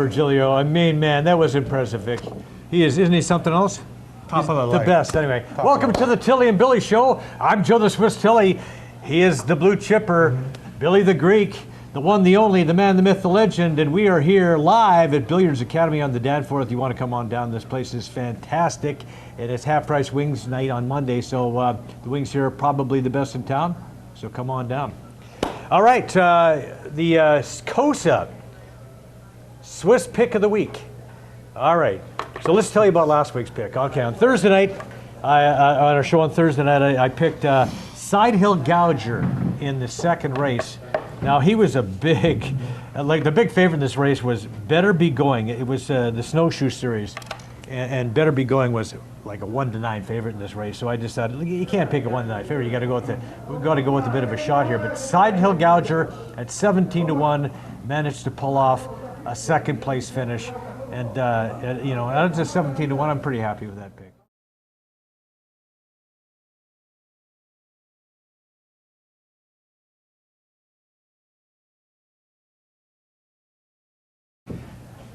Virgilio. I mean, man, that was impressive, Vic. He is, isn't he something else? Top of the line. The best, anyway. Welcome to the Tilley and Billy Show. I'm Joe the Swiss Tilley. He is the blue chipper, Billy the Greek, the one, the only, the man, the myth, the legend, and we are here live at Billiards Academy on the Danforth. You want to come on down, this place is fantastic. It is half-price wings night on Monday, so the wings here are probably the best in town, so come on down. All right, the COSA Swiss Pick of the Week. All right, so let's tell you about last week's pick. Okay, on Thursday night, on our show on Thursday night, I picked Side Hill Gouger in the second race. Now, he was a big, the big favorite in this race was Better Be Going. It was the Snowshoe Series, and Better Be Going was like a 1-9 favorite in this race. So I decided you can't pick a 1-9 favorite. You got to go with a bit of a shot here. But Side Hill Gouger at 17-1 managed to pull off a second place finish, and you know, out of 17-1, I'm pretty happy with that pick.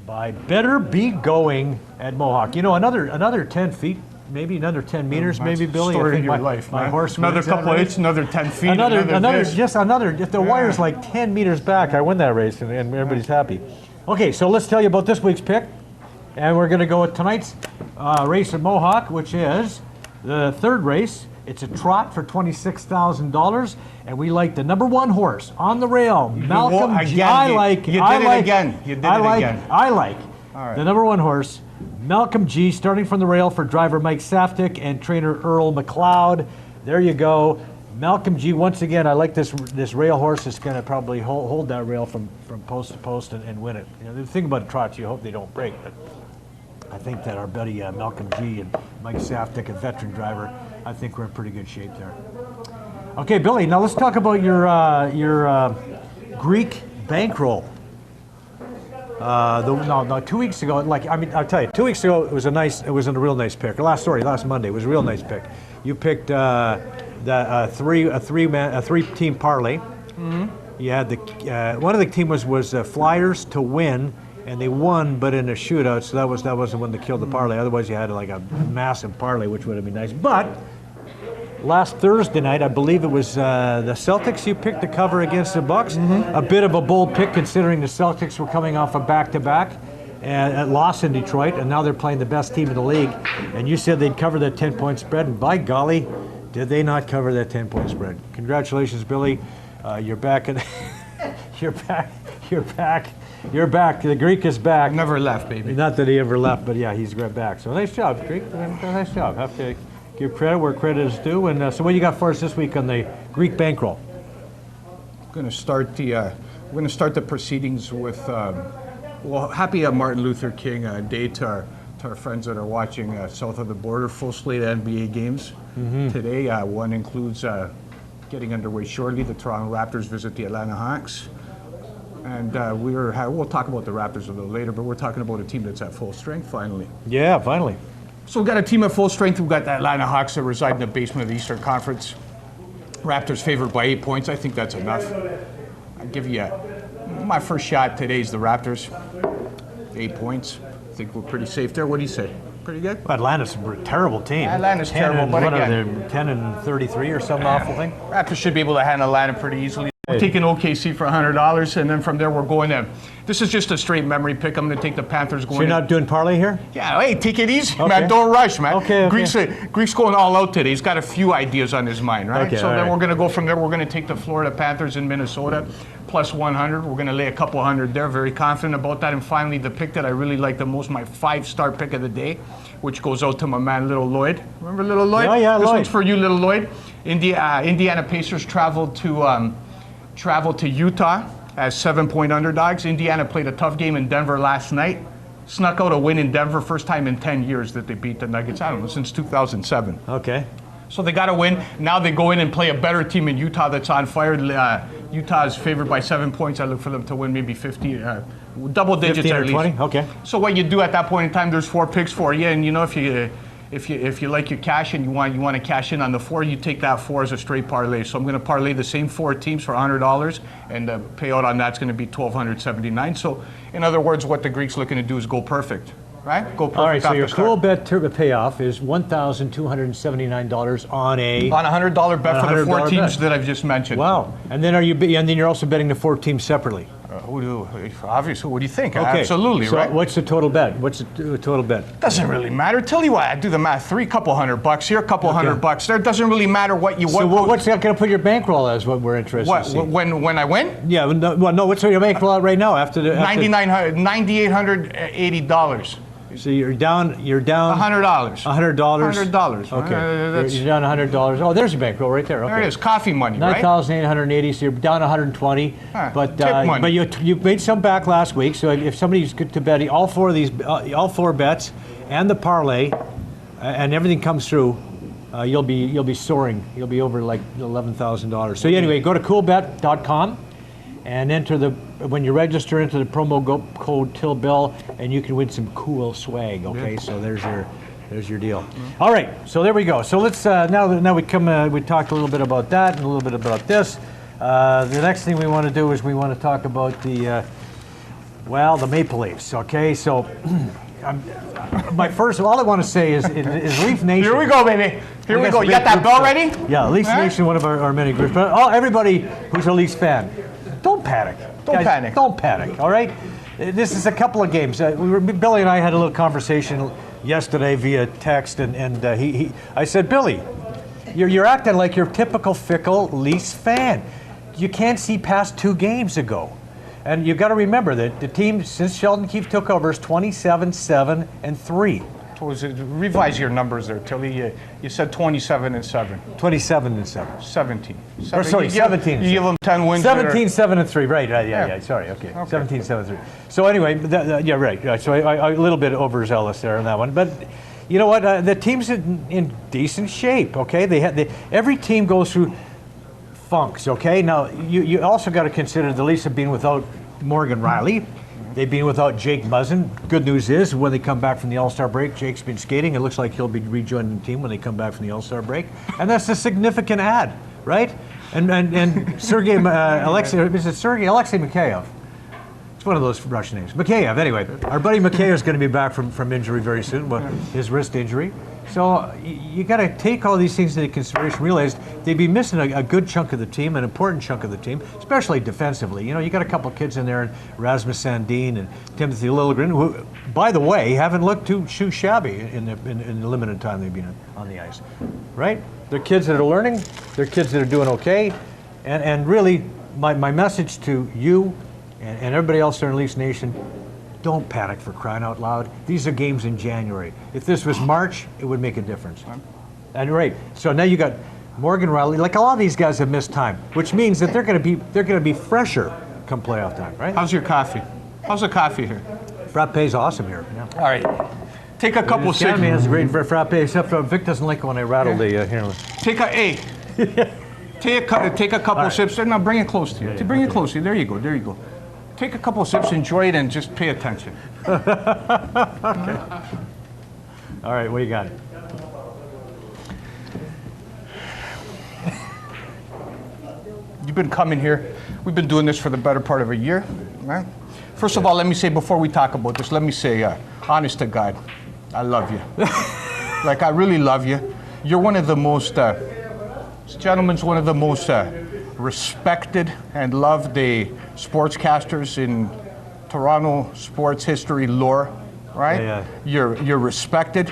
By Better Be Going at Mohawk. You know, another 10 feet, maybe another 10 meters, maybe, Billy. Story I think of your life, my man. horse Another wins that couple of race. inches, another 10 feet, another, another. if the wire's like 10 meters back, I win that race, and everybody's happy. Okay, so let's tell you about this week's pick, and we're going to go with tonight's race at Mohawk, which is the third race. It's a trot for $26,000, and we like the number one horse on the rail, Malcolm G. You did it again. I like the number one horse, Malcolm G, starting from the rail for driver Mike Saftick and trainer Earl McLeod. There you go. Malcolm G, once again, I like this rail horse. It's going to probably hold that rail from post to post and win it. You know, the thing about trots, you hope they don't break, but I think that our buddy Malcolm G and Mike Saftick, a veteran driver, I think we're in pretty good shape there. Okay, Billy, now let's talk about your Greek bankroll. 2 weeks ago, I'll tell you, 2 weeks ago it was a real nice pick. Last Monday it was a real nice pick. You picked a three-team parlay. Mm-hmm. You had one of the team was Flyers to win, and they won, but in a shootout. So that was the one that killed the parlay. Otherwise, you had like a massive parlay, which would have been nice. But last Thursday night, I believe it was the Celtics you picked to cover against the Bucks. Mm-hmm. A bit of a bold pick considering the Celtics were coming off a back-to-back and loss in Detroit, and now they're playing the best team in the league. And you said they'd cover that 10-point spread, and by golly, did they not cover that 10-point spread? Congratulations, Billy. You're back. You're back. You're back. The Greek is back. Never left, baby. Not that he ever left, but yeah, he's back. So nice job, Greek. Nice job. Have to give credit where credit is due. And so what you got for us this week on the Greek bankroll? We're going to start the proceedings with happy Martin Luther King Day to our friends that are watching south of the border. Full slate of NBA games today. One includes getting underway shortly. The Toronto Raptors visit the Atlanta Hawks. And we'll talk about the Raptors a little later, but we're talking about a team that's at full strength finally. Yeah, finally. So we've got a team at full strength. We've got the Atlanta Hawks that reside in the basement of the Eastern Conference. Raptors favored by 8 points. I think that's enough. I'll give you my first shot today is the Raptors. 8 points. I think we're pretty safe there. What do you say? Pretty good? Well, Atlanta's a terrible team. Atlanta's terrible, but again. 10-33 or some awful thing? Raptors should be able to handle Atlanta pretty easily. We're taking OKC for $100, and then from there we're going to. This is just a straight memory pick. I'm going to take the Panthers going. So you're not doing parlay here? Yeah, hey, take it easy, man. Don't rush, man. Okay. Greek's going all out today. He's got a few ideas on his mind, right? Okay, so then we're going to go from there. We're going to take the Florida Panthers in Minnesota, plus 100. We're going to lay a couple hundred there. Very confident about that. And finally, the pick that I really like the most, my 5-star pick of the day, which goes out to my man, Little Lloyd. Remember Little Lloyd? Yeah, This Lloyd. one's for you, Little Lloyd. Indiana Pacers traveled to Utah as 7-point underdogs. Indiana played a tough game in Denver last night. Snuck out a win in Denver, first time in 10 years that they beat the Nuggets. I don't know, since 2007. Okay. So they got a win. Now they go in and play a better team in Utah that's on fire. Utah is favored by 7 points. I look for them to win maybe 50, double digits 15 at or least. 20? Okay. So what you do at that point in time, there's 4 picks for you. And you know, if if you like your cash and you want to cash in on the 4, you take that 4 as a straight parlay. So I'm going to parlay the same 4 teams for $100, and the payout on that's going to be $1,279. So in other words, what the Greek's looking to do is go perfect, right? Go perfect. All right, so off your the start. cool bet payoff is $1,279 on a $100 bet for the 4 $100 teams bet. that I've just mentioned. Wow. And then you're also betting the 4 teams separately. Obviously, what do you think? Okay. Absolutely, so right? what's the total bet? What's the total bet? Doesn't really matter. Tell you what, I do the math. Couple $100 here, couple $100 there. Doesn't really matter what you. So what's that going to put your bankroll as? What we're interested What to see. when I win? Yeah. No. What's your bankroll at right now after the $9,880. So you're down. $100. $100. $100. Okay. That's- You're down $100. Oh, there's your bankroll right there. Okay. There it is. Coffee money, right? 9,880. So you're down 120. But tip money. but you made some back last week. So if somebody's good to bet all 4 of these, all 4 bets, and the parlay, and everything comes through, you'll be soaring. You'll be over like $11,000. So anyway, go to coolbet.com. And when you register, enter the promo code TillBill, and you can win some cool swag. Okay, so there's your deal. All right, so there we go. So let's now we talked a little bit about that and a little bit about this. The next thing we want to do is we want to talk about the Maple Leafs. Okay, so all I want to say is Leaf Nation. Here we go, baby. Here we go. You got that bell ready? Yeah, Leafs Nation, one of our many groups. But everybody who's a Leafs fan, don't panic. Guys, don't panic, all right? This is a couple of games. Billy and I had a little conversation yesterday via text, and I said, Billy, you're acting like your typical fickle Leafs fan. You can't see past 2 games ago. And you've got to remember that the team, since Sheldon Keefe took over, is 27-7-3. Revise your numbers there, Tilley. You said 27-7. 27-7. 17. Or sorry, 17. You give them 10 wins. 17-7-3. Right. Yeah. Sorry. Okay. 17-7-3. So anyway, right. So I a little bit overzealous there on that one, but you know what? The team's in decent shape. Okay. Every team goes through funks. Okay. Now you also got to consider the Leafs have been without Morgan Riley. They've been without Jake Muzzin. Good news is, when they come back from the All-Star break, Jake's been skating. It looks like he'll be rejoining the team when they come back from the All-Star break. And that's a significant add, right? And Sergei Alexei Mikheyev. It's one of those Russian names. Mikheyev, anyway. Our buddy Mikheyev is going to be back from injury very soon, his wrist injury. So you got to take all these things into consideration. Realize they'd be missing a good chunk of the team, an important chunk of the team, especially defensively. You know, you got a couple kids in there, Rasmus Sandin and Timothy Liljegren, who, by the way, haven't looked too shabby in the limited time they've been on the ice, right? They're kids that are learning. They're kids that are doing okay. And really, my message to you and everybody else there in Leafs Nation, don't panic, for crying out loud. These are games in January. If this was March, it would make a difference. And right, so now you got Morgan Riley. Like, a lot of these guys have missed time, which means that they're going to be fresher come playoff time, right? How's your coffee? How's the coffee here? Frappe's awesome here. Yeah. All right. Take a couple sips. Has a great frappe, except Vic doesn't like it when I rattle the here. Take a couple sips. Now bring it close to you. Bring it close to you. There you go. Take a couple of sips, enjoy it, and just pay attention. Okay. All right, what do you got? You've been coming here. We've been doing this for the better part of a year, right? First of all, let me say, before we talk about this, honest to God, I love you. Like, I really love you. You're one of the most, this gentleman's one of the most respected and loved sportscasters in Toronto sports history lore, right? Yeah. You're respected.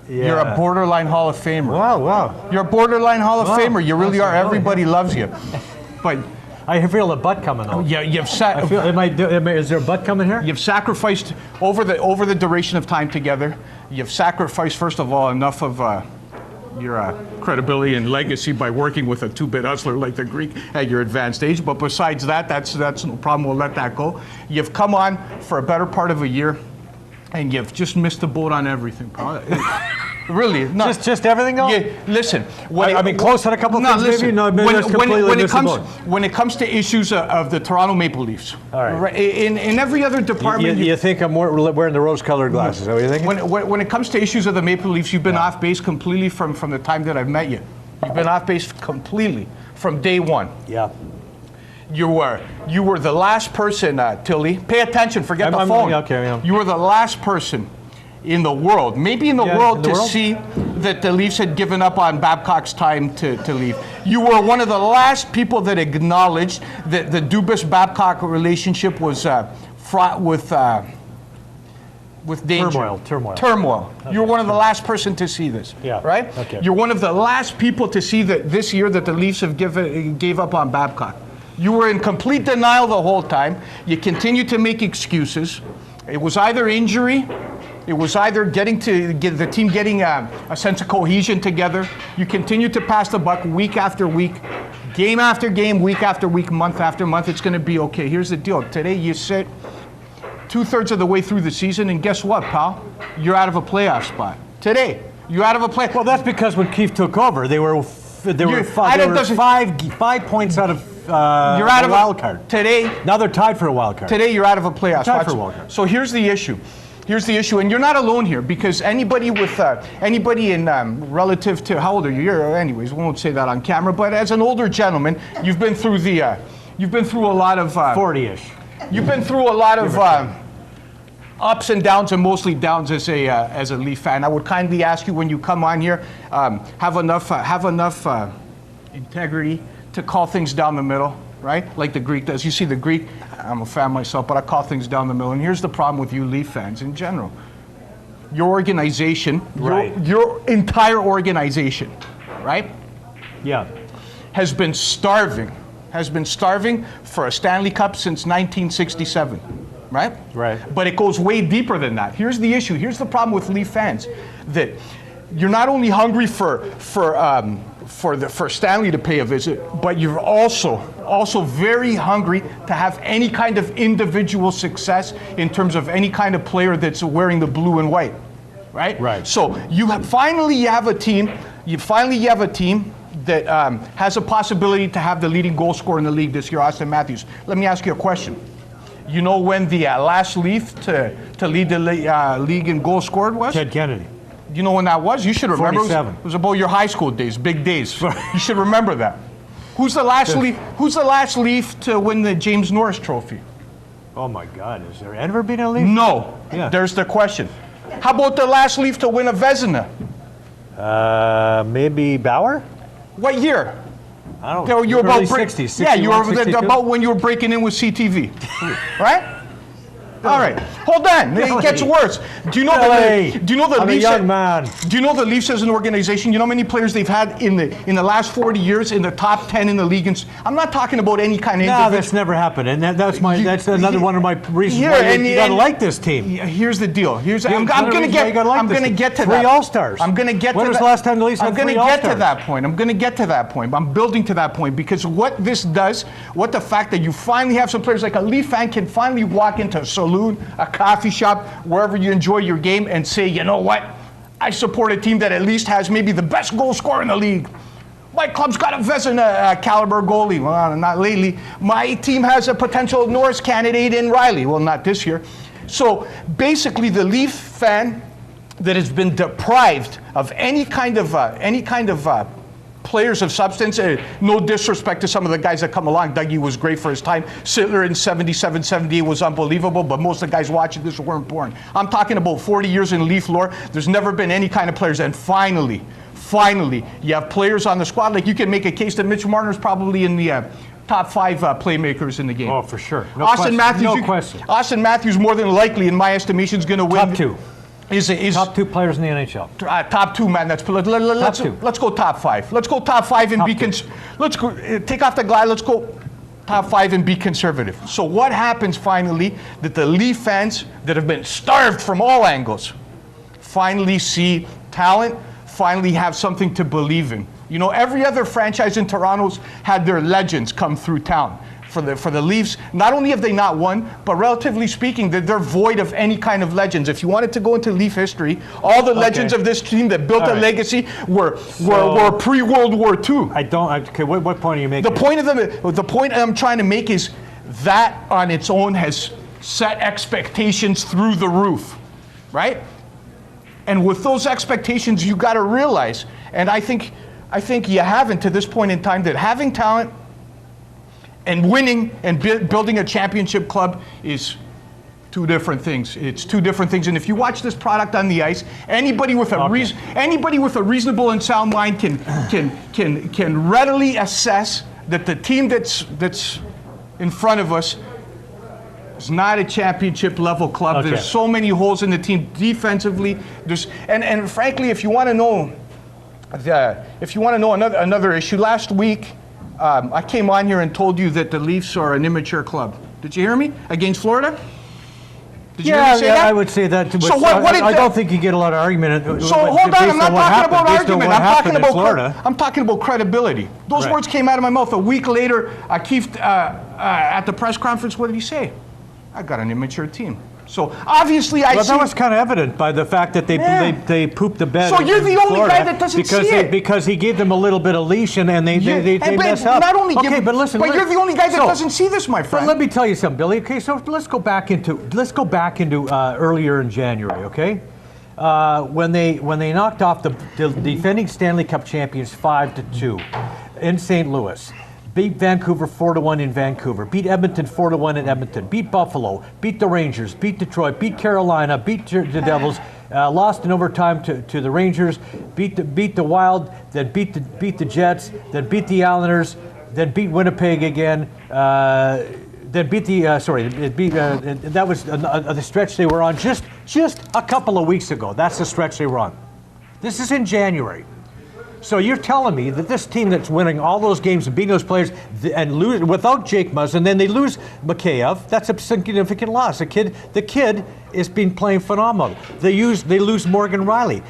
Yeah. You're a borderline Hall of Famer. Wow. You're a borderline Hall of Famer. You really are. Everybody loves you. But I feel a butt coming though. Yeah, Is there a butt coming here? You've sacrificed over the duration of time together. You've sacrificed, first of all, enough of your credibility and legacy by working with a two-bit hustler like the Greek at your advanced age. But besides that, that's no problem. We'll let that go. You've come on for a better part of a year, and you've just missed the boat on everything. Really, no. Just everything though? Yeah, listen. I mean, close on a couple no, things, listen, maybe? No, maybe that's completely when it missing comes boat. when it comes to issues of the Toronto Maple Leafs, All right. in every other department, You think I'm wearing the rose-colored glasses? Is that what you're thinking? when it comes to issues of the Maple Leafs, you've been off base completely from the time that I've met you. You've been off base completely from day one. Yeah. You were the last person, Tilley. Pay attention. Forget the phone. Okay, yeah. You were the last person in the world, maybe in the world, to see that the Leafs had given up on Babcock's time to leave. You were one of the last people that acknowledged that the Dubas-Babcock relationship was fraught with danger. Turmoil. Okay. You're one of the last person to see this. Yeah. Right? Okay. You're one of the last people to see that this year that the Leafs have gave up on Babcock. You were in complete denial the whole time. You continued to make excuses. It was either injury, it was either the team getting a sense of cohesion together. You continued to pass the buck week after week, game after game, week after week, month after month. It's going to be okay. Here's the deal. Today you sit 2/3 of the way through the season, and guess what, pal? You're out of a playoff spot. Today, you're out of a playoff. Well, that's because when Keefe took over, they were 5 points out of you're out of a wild card. Today, now they're tied for a wild card. Today, you're out of a playoff spot. For a wild card. So here's the issue. Here's the issue, and you're not alone here, because anybody in relative to, how old are you? Anyways, we won't say that on camera. But as an older gentleman, you've been through a lot of 40-ish. You've been through a lot of ups and downs, and mostly downs as a Leaf fan. I would kindly ask you when you come on here, have enough integrity to call things down the middle, right? Like the Greek does. You see the Greek, I'm a fan myself, but I call things down the middle. And here's the problem with you Leaf fans in general. Your organization, right. your entire organization, right? Yeah. has been starving for a Stanley Cup since 1967, right? Right. But it goes way deeper than that. Here's the issue. Here's the problem with Leaf fans, that you're not only hungry for Stanley to pay a visit, but you're also very hungry to have any kind of individual success in terms of any kind of player that's wearing the blue and white, right? Right. So you finally have a team that has a possibility to have the leading goal scorer in the league this year, Austin Matthews. Let me ask you a question. You know when the last Leaf to lead the league in goal scored was? Ted Kennedy. You know when that was? You should remember. 47. It was about your high school days, big days. You should remember that. Who's the last Leaf to win the James Norris Trophy? Oh my God! Has there ever been a Leaf? No. Yeah. There's the question. How about the last Leaf to win a Vezina? Maybe Bauer. What year? I don't know. You were Early about 60s. yeah, you were 62? about when you were breaking in with CTV, right? All right, hold on. It gets worse. Do you know the I'm Leafs? a young man. Do you know the Leafs as an organization? You know how many players they've had in the last 40 years in the top 10 in the league? And I'm not talking about any kind of. No, that's never happened, and that's another one of my reasons why you got to like this team. Here's the deal. I'm going to get to that. 3 All-Stars. I'm going to get. When was the last time the Leafs had 3 All-Stars? I'm going to get to that point. I'm going to get to that point. I'm building to that point because what this does, the fact that you finally have some players like a Leaf fan can finally walk into a saloon, a coffee shop, wherever you enjoy your game, and say, you know what? I support a team that at least has maybe the best goal scorer in the league. My club's got a Vezina caliber goalie. Well, not lately. My team has a potential Norris candidate in Riley. Well, not this year. So basically, the Leaf fan that has been deprived of any kind of players of substance. No disrespect to some of the guys that come along. Dougie was great for his time. Sittler in 77, 78 was unbelievable, but most of the guys watching this weren't born. I'm talking about 40 years in Leaf lore. There's never been any kind of players. And finally, you have players on the squad. Like you can make a case that Mitch Marner's probably in the top 5 playmakers in the game. Oh, for sure. Austin Matthews, no question. Austin Matthews, more than likely, in my estimation, is going to win. Top 2. Is top 2 players in the NHL. Top 2, man. Let's go top 5. Let's go top 5 and let's go take off the glide. Let's go top 5 and be conservative. So what happens finally that the Leaf fans that have been starved from all angles finally see talent, finally have something to believe in. You know, every other franchise in Toronto's had their legends come through town. for the Leafs. Not only have they not won, but relatively speaking, they're void of any kind of legends. If you wanted to go into Leaf history, all the legends of this team that built a legacy were pre-World War II. Okay, what point are you making? The point I'm trying to make is that on its own has set expectations through the roof, right? And with those expectations, you got to realize, and I think you haven't to this point in time, that having talent and winning and building a championship club is two different things. It's two different things. And if you watch this product on the ice, anybody with a reasonable and sound mind can readily assess that the team that's in front of us is not a championship level club. Okay. There's so many holes in the team defensively. And frankly, if you want to know another issue, last week I came on here and told you that the Leafs are an immature club. Did you hear me? Against Florida? Did you hear me say that? I would say that too. So I don't think you get a lot of argument. So hold on, I'm not talking about argument. Florida. I'm talking about credibility. Those words came out of my mouth. A week later, Keith at the press conference, what did he say? I got an immature team. So obviously, that was kind of evident by the fact that they pooped the bed. So you're the only guy that doesn't see it because he gave them a little bit of leash and they mess up. Not only but listen, but you're the only guy that doesn't see this, my friend. But let me tell you something, Billy. Okay, so let's go back into earlier in January. Okay, when they knocked off the defending Stanley Cup champions 5-2 in St. Louis. Beat Vancouver 4-1 in Vancouver. Beat Edmonton 4-1 in Edmonton. Beat Buffalo. Beat the Rangers. Beat Detroit. Beat Carolina. Beat the Devils. Lost in overtime to the Rangers. Beat the Wild. Then beat the Jets. Then beat the Islanders. Then beat Winnipeg again. Then beat the that was the stretch they were on just a couple of weeks ago. That's the stretch they were on. This is in January. So you're telling me that this team that's winning all those games and beating those players and lose without Jake Muzzin, and then they lose Mikheyev, that's a significant loss. The kid has been playing phenomenal. They lose Morgan Rielly.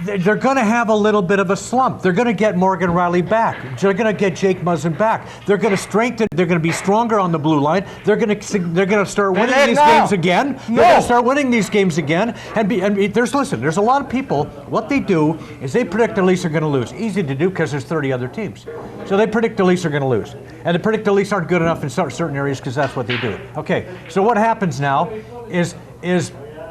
They're going to have a little bit of a slump. They're going to get Morgan Rielly back. They're going to get Jake Muzzin back. They're going to strengthen. They're going to be stronger on the blue line. They're going to start winning these games again. They're going to start winning these games again. There's a lot of people. What they do is they predict the Leafs are going to lose. Easy to do because there's 30 other teams. So they predict the Leafs are going to lose, and they predict the Leafs aren't good enough in certain areas because that's what they do. Okay. So what happens now is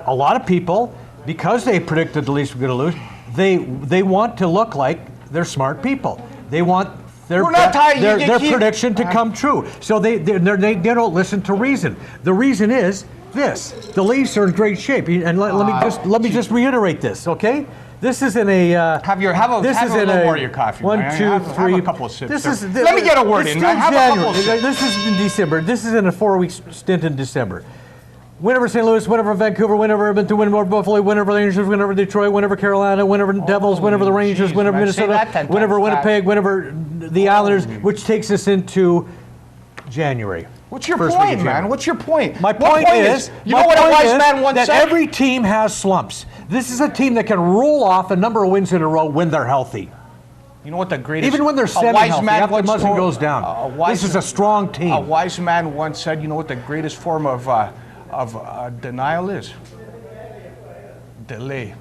a lot of people, because they predicted the Leafs were going to lose, they want to look like they're smart people. They want their prediction to come true. So they don't listen to reason. The reason is this: the Leafs are in great shape. And let me just reiterate this, okay? This is in a have a little more of your coffee. 1, 2, 3. Have a couple of sips. Let me get a word in. Have a couple of sips. This is in December. This is in a 4-week stint in December. Whenever St. Louis, whenever Vancouver, whenever Edmonton, whenever Buffalo, whenever Rangers, whenever Detroit, whenever Carolina, whenever Devils, whenever the Rangers, whenever Minnesota, whenever Winnipeg, whenever the Islanders, which takes us into January. What's your point, man? What's your point? My point is, you know what a wise man once said? That every team has slumps. This is a team that can roll off a number of wins in a row when they're healthy. You know what the greatest... Even when they're semi-healthy, after Muzzin goes down. This is a strong team. A wise man once said, you know what the greatest form of denial is? Delay.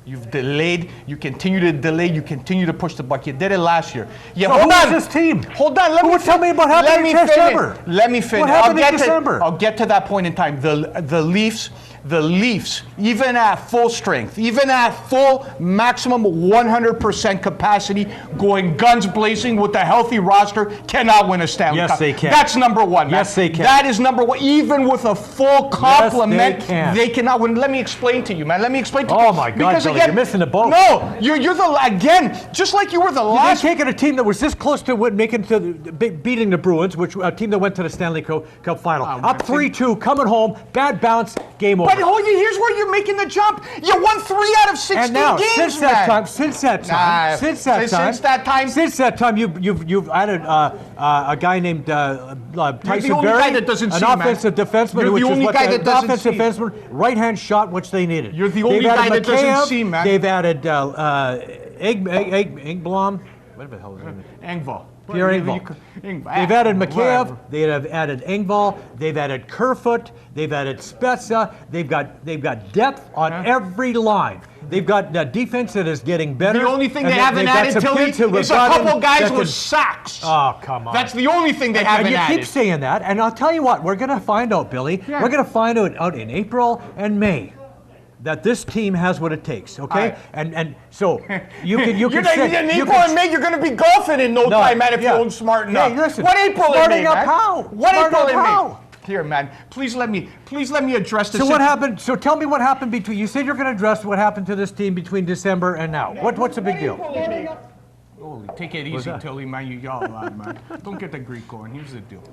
You've delayed, you continue to delay, you continue to push the buck. You did it last year. Yeah, so hold on. This team? Hold on, tell me about happening in December. Let me finish. What happened in December? I'll get to that point in time. The Leafs, even at full strength, even at full maximum 100% capacity, going guns blazing with a healthy roster, cannot win a Stanley Cup. Yes, they can. That's number one. Yes, they can. That is number one. Even with a full complement, yes, they cannot win. Let me explain to you, man. Let me explain to you. Oh my God, because Billy, again, you're missing the boat. No, you're just like you were the last. They've taken a team that was this close to beating the Bruins, a team that went to the Stanley Cup final. Up 3-2, coming home, bad bounce, game over. But here's where you're making the jump. You won 3 out of 16 and now, games, since that time, you've added a guy named Tyson Berry, an offensive defenseman, which is what an offensive defenseman, right-hand shot, which they needed. You're the only guy that doesn't see, man. They've added Engblom. What the hell is his name? Pierre Engvall. They've added Mikheyev. They have added Engvall. They've added Kerfoot. They've added Spezza. They've got depth on every line. They've got defense that is getting better. The only thing they haven't added, Tilley, is a couple guys with sacks. Oh, come on. That's the only thing they haven't added. And you keep saying that, and I'll tell you what, we're going to find out, Billy. Yeah. We're going to find out in April and May that this team has what it takes, okay? Right. And so you can in April and May, you're going to be golfing in no time, man, if you don't smarten up. Hey, listen, what April and May, man? How? What Smarting April and how? May? Here, man, please let me address this. So what happened? So tell me what happened between. You said you're going to address what happened to this team between December and now. What's the big deal? Holy, take it easy, Tilley, man. You yell a lot, man. Don't get the Greek going. Here's the deal.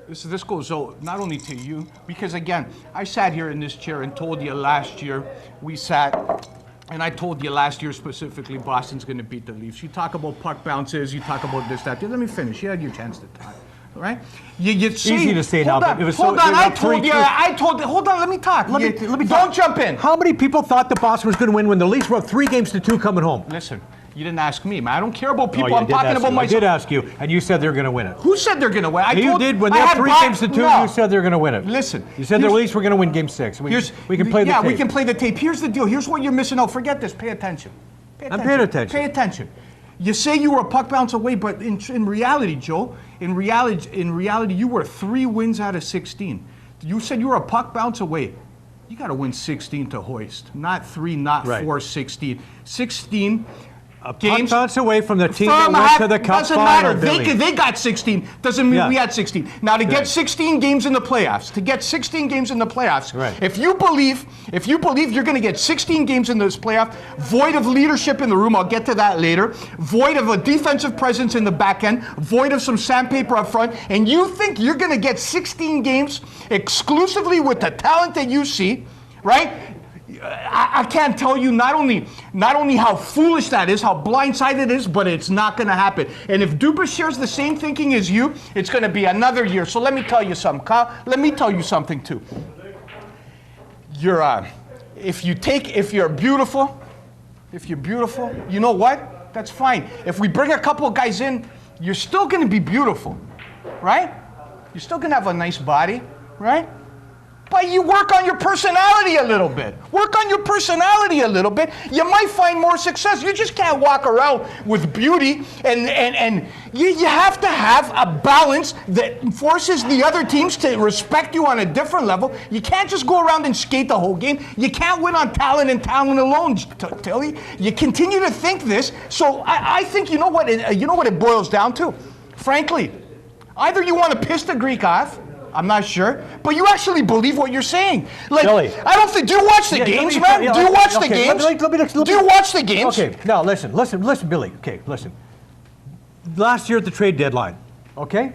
This goes out not only to you, because again, I sat here in this chair and told you last year we sat. And I told you last year specifically, Boston's going to beat the Leafs. You talk about puck bounces, you talk about this, that. Let me finish. You had your chance to talk, all right? Easy to say now, but it was hold on. Hold on. Let me talk. Let me don't jump in. How many people thought that Boston was going to win when the Leafs were up 3-2 coming home? Listen, you didn't ask me, man. I don't care about people. I'm talking about myself. I did ask you, and you said they're going to win it. Who said they're going to win? You did when they're 3-2. No. You said they're going to win it. Listen, you said the Leafs were going to win Game 6. We can play the tape. Yeah, we can play the tape. Here's the deal. Here's what you're missing out. Forget this. Pay attention. I'm paying attention. Pay attention. You say you were a puck bounce away, but in reality, Joe, in reality, you were 3 wins out of 16. You said you were a puck bounce away. You got to win 16 to hoist, not 3, not 4, 16. 16. A puck bounce away from the team that went to the Cup doesn't final, matter. Billy. They got 16. Doesn't mean we had 16. Now to get 16 games in the playoffs, if you believe you're going to get 16 games in this playoff, void of leadership in the room, I'll get to that later, void of a defensive presence in the back end, void of some sandpaper up front, and you think you're going to get 16 games exclusively with the talent that you see, right? I can't tell you not only how foolish that is, how blindsided it is, but it's not going to happen. And if Dubas shares the same thinking as you, it's going to be another year. So let me tell you something, Kyle. Let me tell you something too. If you're beautiful, you know what? That's fine. If we bring a couple of guys in, you're still going to be beautiful, right? You're still going to have a nice body, right? But you work on your personality a little bit. You might find more success. You just can't walk around with beauty, and you have to have a balance that forces the other teams to respect you on a different level. You can't just go around and skate the whole game. You can't win on talent and talent alone, Tilley. You continue to think this. So I think you know what it boils down to. Frankly, either you want to piss the Greek off, I'm not sure, but you actually believe what you're saying. Like, Billy. I don't think. Do you watch the games, man? Do you watch the games? Do you watch the games? Okay, now listen, Billy. Okay, listen. Last year at the trade deadline, okay,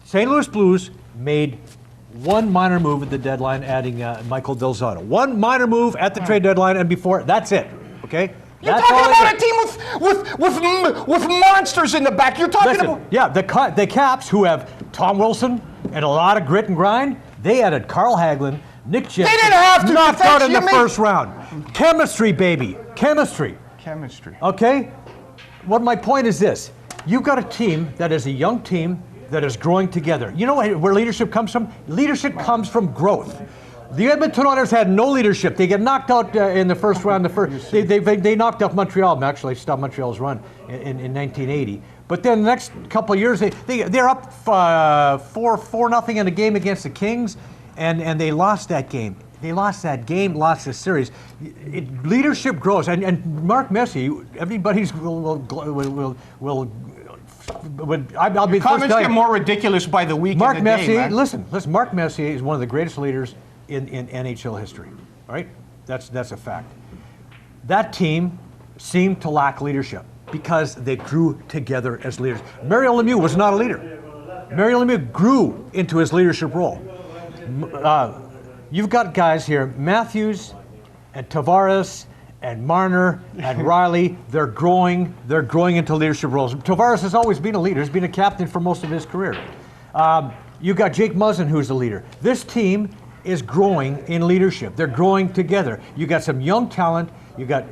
St. Louis Blues made one minor move at the deadline, adding Michael Del Zotto. One minor move at the trade deadline, and before that's it. Okay. You're talking about a team with monsters in the back. You're talking about. Yeah, the Caps, who have Tom Wilson and a lot of grit and grind, they added Carl Hagelin, Nick Jensen. They didn't have to. Knocked out in the first round. Chemistry, baby. Chemistry. Okay? What my point is this. You've got a team that is a young team that is growing together. You know where leadership comes from? Leadership comes from growth. The Edmonton Oilers had no leadership. They get knocked out in the first round. They knocked off Montreal. Actually, stopped Montreal's run in 1980. But then the next couple of years, they're up 4-0 in a game against the Kings, and they lost that game. Lost the series. Leadership grows, and Mark Messier, everybody's will. I'll be comments get more ridiculous by the week. Mark and the Messier, day, man. listen. Mark Messier is one of the greatest leaders in NHL history. All right, that's a fact. That team seemed to lack leadership because they grew together as leaders. Mario Lemieux was not a leader. Mario Lemieux grew into his leadership role. You've got guys here, Matthews and Tavares and Marner and Riley. They're growing into leadership roles. Tavares has always been a leader. He's been a captain for most of his career. You've got Jake Muzzin, who's a leader. This team is growing in leadership. They're growing together. You got some young talent. You got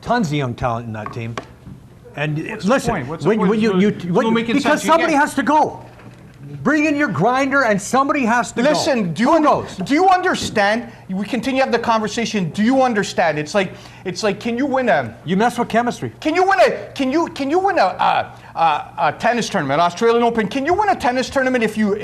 tons of young talent in that team. And What's the listen, point? What's when, the point? when you, Making because sense. somebody has to go. Bring in your grinder, and somebody has to Listen, go. Who knows? do you understand? We continue to have the conversation. Do you understand? It's like, can you win a? You mess with chemistry. Can you win a? Can you win a tennis tournament, Australian Open? Can you win a tennis tournament if you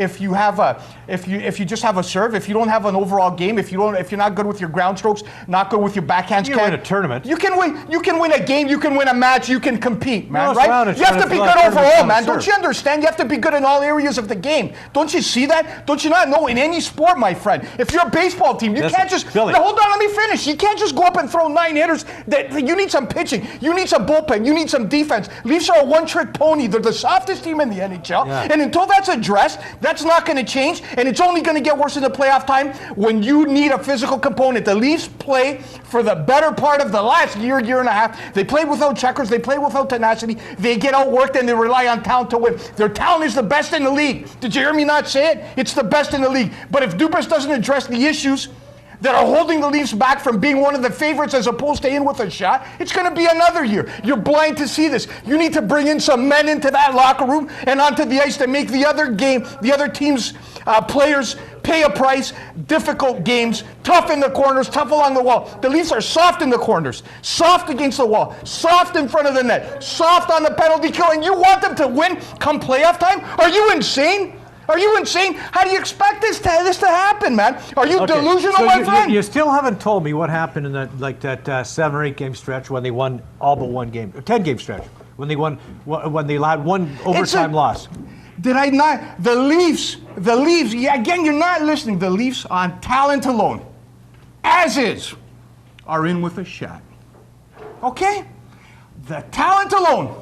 just have a serve? If you don't have an overall game? If you're not good with your ground strokes, not good with your backhands? You can win a tournament. You can win. You can win a game. You can win a match. You can compete, man. No, Right? You have to be good tournaments overall, on man. serve. Don't you understand? You have to be good in all areas of the game. Don't you see that? Don't you not know? In any sport, my friend, if you're a baseball team, you can't just. Billy. Now, hold on, let me finish. You can't just go up and throw 9 hitters. You need some pitching. You need some bullpen. You need some defense. Leafs are a one-trick pony. They're the softest team in the NHL. Yeah. And until that's addressed, that's not going to change. And it's only going to get worse in the playoff time when you need a physical component. The Leafs play for the better part of the last year and a half. They play without checkers. They play without tenacity. They get outworked and they rely on talent to win. Their talent is the best in the league. Did you hear me not say it? It's the best in the league. But if Dubas doesn't address the issues that are holding the Leafs back from being one of the favorites as opposed to in with a shot, it's going to be another year. You're blind to see this. You need to bring in some men into that locker room and onto the ice to make the other team's players pay a price. Difficult games, tough in the corners, tough along the wall. The Leafs are soft in the corners, soft against the wall, soft in front of the net, soft on the penalty kill, and you want them to win come playoff time? Are you insane? Are you insane? How do you expect this to happen, man? Are you delusional, so my friend? You still haven't told me what happened in that 7 or 8 game stretch when they won all but one game, 10 game stretch when they had one overtime loss. Did I not? The Leafs. Yeah, again, you're not listening. The Leafs on talent alone, as is, are in with a shot. Okay? The talent alone,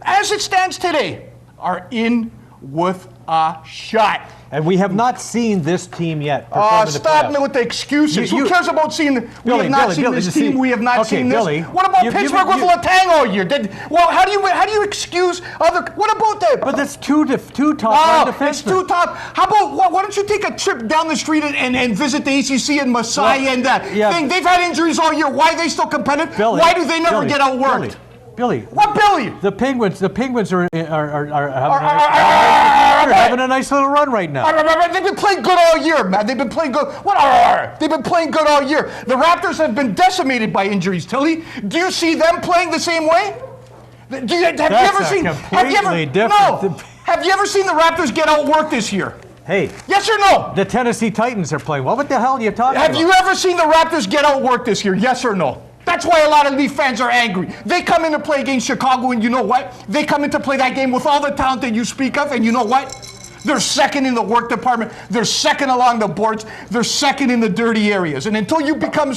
as it stands today, are in with a shot. And we have not seen this team yet. Oh, stop me with the excuses. Who cares about seeing? We have not seen this team. We have not seen this. Billy, what about Pittsburgh with Letang all year? How do you excuse other? What about that? But that's two top defensemen. It's too top. How about why don't you take a trip down the street and visit the ACC and Masai and that thing? They've had injuries all year. Why are they still competitive? Billy, why do they never get outworked? Billy. What Billy? The Penguins are having a nice little run right now. They've been playing good all year, man. They've been playing good. They've been playing good all year. The Raptors have been decimated by injuries, Tilley. Do you see them playing the same way? Have you ever seen the Raptors get outworked this year? Hey. Yes or no? The Tennessee Titans are playing well. What the hell are you talking about? Have you ever seen the Raptors get outworked this year? Yes or no? That's why a lot of Leaf fans are angry. They come in to play against Chicago, and you know what? They come in to play that game with all the talent that you speak of, and you know what? They're second in the work department. They're second along the boards. They're second in the dirty areas. And until you become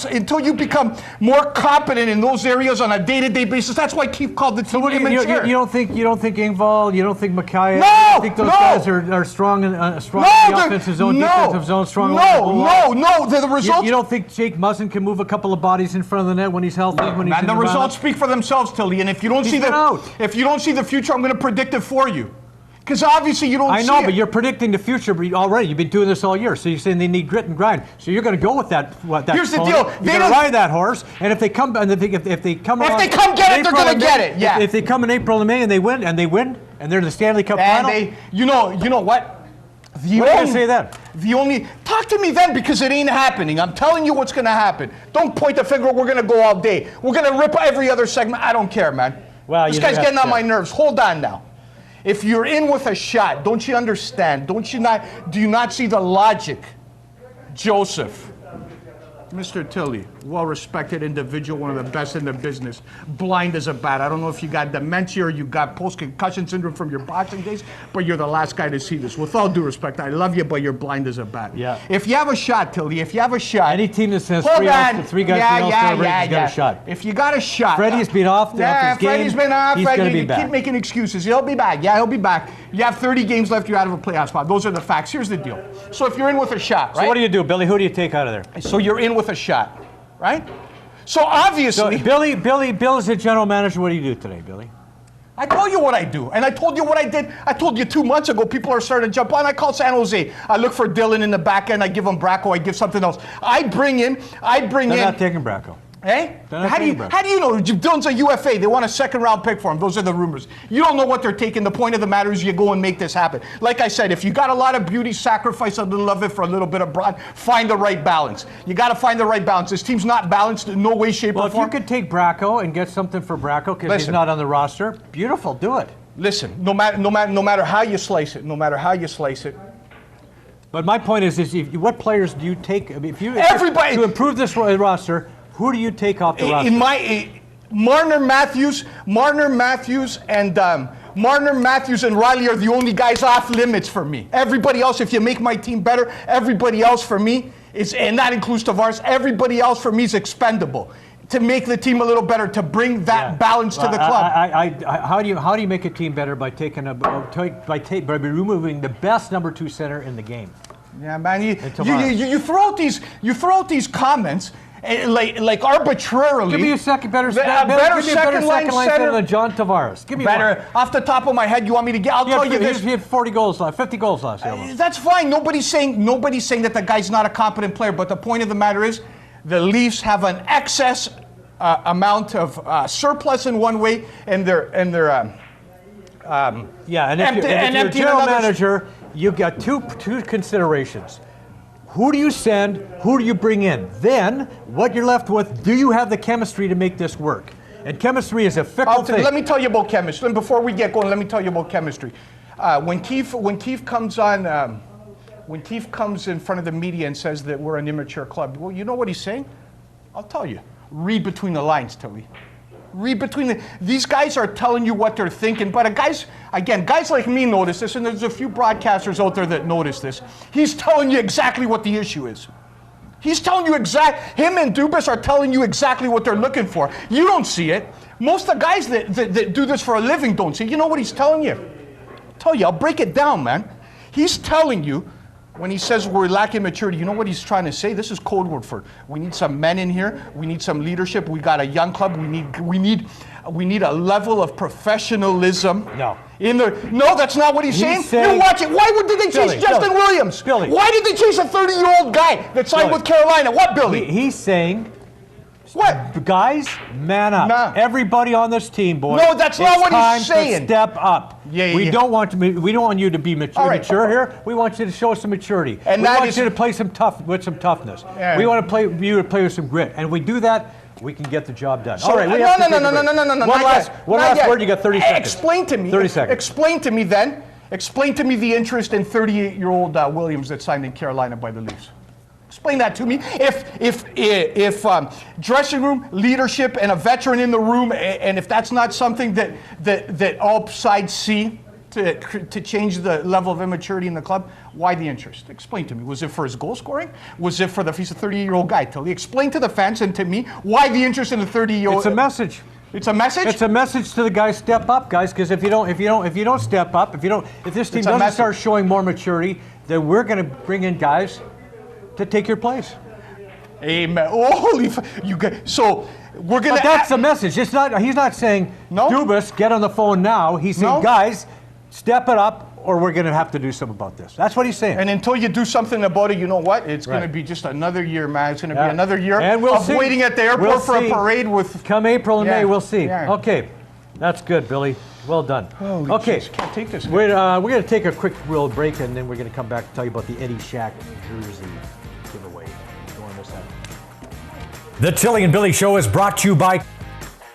more competent in those areas on a day-to-day basis, that's why Keith called the team immature. You don't think Engvall, you don't think Mikhail, no, you think those guys are strong in the offensive zone, defensive zone, strong along the goal line? The results. You don't think Jake Muzzin can move a couple of bodies in front of the net when he's healthy? The results speak for themselves, Tilley. And if you don't see the future, I'm going to predict it for you. Because obviously you don't see it. I know, but you're predicting the future already. You've been doing this all year. So you're saying they need grit and grind. So you're going to go with that. Here's the deal. You're going to ride that horse. And if they come get it, they're going to get it. Yeah. If they come in April and May and they win, and they're in the Stanley Cup final. You know what? What are you going to say then? Talk to me then, because it ain't happening. I'm telling you what's going to happen. Don't point the finger. We're going to go all day. We're going to rip every other segment. I don't care, man. Well, this guy's getting on my nerves. Hold on now. If you're in with a shot, don't you understand? Do you not see the logic? Joseph, Mr. Tilley, well-respected individual, one of the best in the business, blind as a bat. I don't know if you got dementia or you got post-concussion syndrome from your boxing days, but you're the last guy to see this. With all due respect, I love you, but you're blind as a bat. Yeah. If you have a shot, Tilley, any team that says three guys in the All-Star break has got a shot. If you got a shot. Freddie's been off his game. Freddie's been off. He's going to be back. Keep making excuses. He'll be back. Yeah, he'll be back. You have 30 games left. You're out of a playoff spot. Those are the facts. Here's the deal. So if you're in with a shot, right? So what do you do, Billy? Who do you take out of there? So you're in with a shot. Right? So obviously... So Bill is the general manager. What do you do today, Billy? I told you what I do. And I told you what I did. I told you 2 months ago. People are starting to jump on. I call San Jose. I look for Dylan in the back end. I give him Bracco. I give something else. They're not taking Bracco. Hey? They're not How do paying Bracco. you know? Dylan's a UFA. They want a second-round pick for him. Those are the rumors. You don't know what they're taking. The point of the matter is you go and make this happen. Like I said, if you got a lot of beauty, sacrifice a little of it for a little bit of broad. Find the right balance. You got to find the right balance. This team's not balanced in no way, shape, Well, or if you form. could take Bracco and get something for Bracco because he's Listen. not on the roster, beautiful, do it. Listen, no matter how you slice it, But my point is what players do you take? I mean, Everybody- to improve this roster, who do you take off the roster? Marner Matthews, and Riley are the only guys off limits for me. Everybody else, if you make my team better, everybody else for me is, and that includes Tavares. Everybody else for me is expendable to make the team a little better, to bring that balance to the club. How do you make a team better by by removing the best number 2 center in the game? Yeah, man, Tavares. you throw out these comments. Like arbitrarily. Give me a better give me a second second line line center center than John Tavares. Give me one. better. Off the top of my head, you want me to get? I'll tell you this. He had 40 goals last, 50 goals last year. Almost. That's fine. Nobody's saying that the guy's not a competent player. But the point of the matter is, the Leafs have an excess amount of surplus in one way, and they're Yeah, and if you're a general manager, you've got two considerations. Who do you send? Who do you bring in? Then, what you're left with, do you have the chemistry to make this work? And chemistry is a fickle thing. Let me tell you about chemistry. And before we get going, let me tell you about chemistry. When Keefe comes in front of the media and says that we're an immature club, well, you know what he's saying? I'll tell you. Read between the lines, Tilley. These guys are telling you what they're thinking, but guys like me notice this, and there's a few broadcasters out there that notice this. He's telling you exactly what the issue is. He's telling you him and Dubas are telling you exactly what they're looking for. You don't see it. Most of the guys that do this for a living don't see it. You know what he's telling you? I'll break it down, man. He's telling you, when he says we're lacking maturity, you know what he's trying to say? This is code word for we need some men in here. We need some leadership. We got a young club. We need a level of professionalism. No. No, that's not what he's saying. saying. You watch it. Why did they chase Justin Williams? Billy. Why did they chase a 30-year-old guy that signed Billy. with Carolina? What, Billy? He's saying, What? guys, man up. Nah. Everybody on this team, boys. No, that's not what he's saying. It's time to step up. Yeah. We don't want you to be All right. mature here. We want you to show us some maturity. And we that want is- you to play some toughness. Yeah. We want you to play with some grit. And if we do that, we can get the job done. So- All right. no. One not last yet. one Not last yet. word. You got 30 seconds. Explain to me. 30 seconds. Explain to me then. Explain to me the interest in 38-year-old Williams that signed in Carolina by the Leafs. Explain that to me. If dressing room leadership and a veteran in the room, and if that's not something that all sides see to change the level of immaturity in the club, why the interest? Explain to me. Was it for his goal scoring? Was it for he's a 30-year-old guy? Tell me. Explain to the fans and to me why the interest in the 30-year-old. It's a message. It's a message. It's a message to the guys. Step up, guys. Because if you don't step up, if this team It's a doesn't message. start showing more maturity, then we're going to bring in guys to take your place. Amen. Oh, holy! You get so we're gonna. But that's the message. It's not. He's not saying, No. Dubas, get on the phone now. He's saying, No. guys, step it up, or we're going to have to do something about this. That's what he's saying. And until you do something about it, you know what? It's going to Right. be just another year, man. It's going to Yeah. be another year And we'll of see. waiting at the airport We'll for see. a parade with. Come April and Yeah. May, we'll see. Yeah. Okay, that's good, Billy. Well done. Holy okay, jeez, can't take this. we're going to take a quick real break, and then we're going to come back and tell you about the Eddie Shack jersey giveaway. Don't want to miss that. The Tilley and Billy Show is brought to you by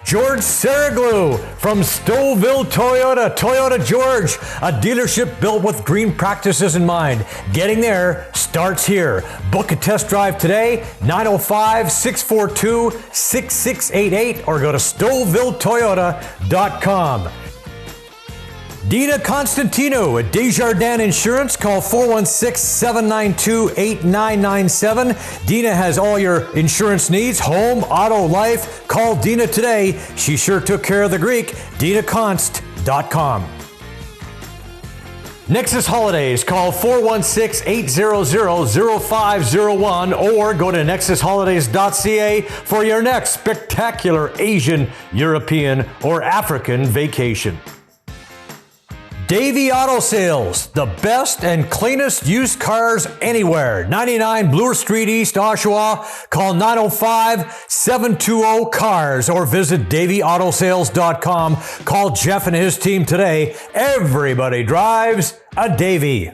George Seriglu from Stouffville Toyota. Toyota George, a dealership built with green practices in mind. Getting there starts here. Book a test drive today, 905-642-6688, or go to StouffvilleToyota.com. Dina Constantino at Desjardins Insurance. Call 416-792-8997. Dina has all your insurance needs, home, auto, life. Call Dina today. She sure took care of the Greek. DinaConst.com. Nexus Holidays. Call 416-800-0501 or go to nexusholidays.ca for your next spectacular Asian, European, or African vacation. Davey Auto Sales, the best and cleanest used cars anywhere. 99 Bloor Street East, Oshawa. Call 905-720-CARS or visit DaveyAutoSales.com. Call Jeff and his team today. Everybody drives a Davey.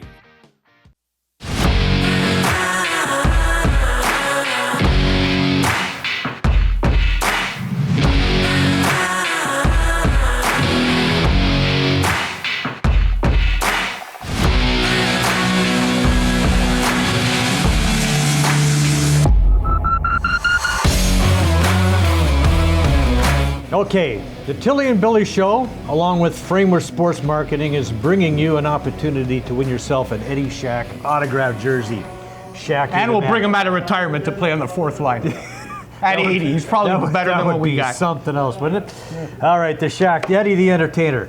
Okay, the Tilley and Billy Show, along with Framework Sports Marketing, is bringing you an opportunity to win yourself an Eddie Shack autographed jersey. Shack, and we'll bring him out of retirement to play on the fourth line. At 80, he's probably better than what we got. Something else, wouldn't it? Yeah. All right, the Shack, Eddie the Entertainer.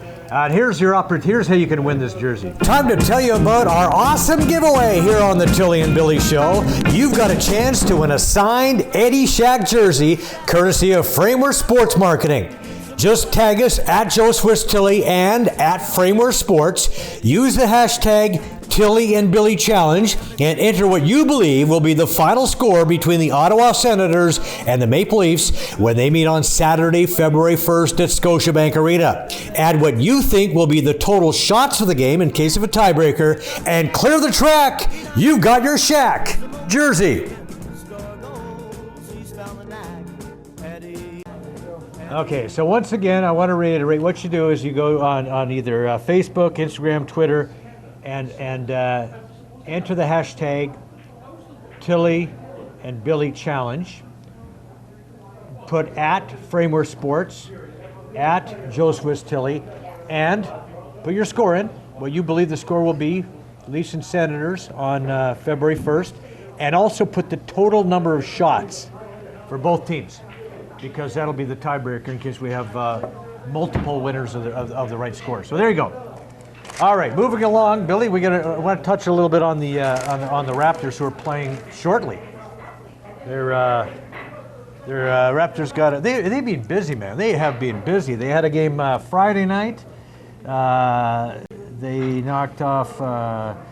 Here's here's how you can win this jersey. Time to tell you about our awesome giveaway here on the Tilley and Billy Show. You've got a chance to win a signed Eddie Shack jersey, courtesy of Framework Sports Marketing. Just tag us at Joe Swiss Tilley and at Framework Sports. Use the hashtag Tilley and Billy Challenge and enter what you believe will be the final score between the Ottawa Senators and the Maple Leafs when they meet on Saturday, February 1st at Scotiabank Arena. Add what you think will be the total shots for the game in case of a tiebreaker and clear the track. You've got your Shack jersey. Okay, so once again, I want to reiterate, what you do is you go on either Facebook, Instagram, Twitter, and enter the hashtag Tilley and Billy Challenge. Put at Framework Sports, at Joe Swiss Tilley, and put your score in, what you believe the score will be, Leafs and Senators on February 1st, and also put the total number of shots for both teams, because that'll be the tiebreaker in case we have multiple winners of the right score. So there you go. All right, moving along, Billy, want to touch a little bit on the Raptors, who are playing shortly. Their Raptors they've been busy, man. They have been busy. They had a game Friday night. They knocked off.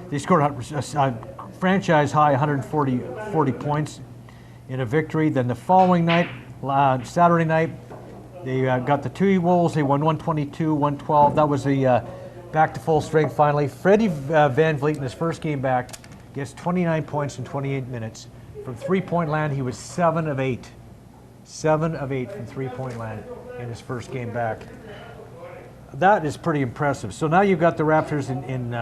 They scored a franchise high 140 points in a victory. Then the following night, Saturday night, they got the T-Wolves. They won 122-112. That was the back to full strength finally. Freddie Van Vliet in his first game back gets 29 points in 28 minutes. From three-point land, he was 7 of 8. 7 of 8 from three-point land in his first game back. That is pretty impressive. So now you've got the Raptors in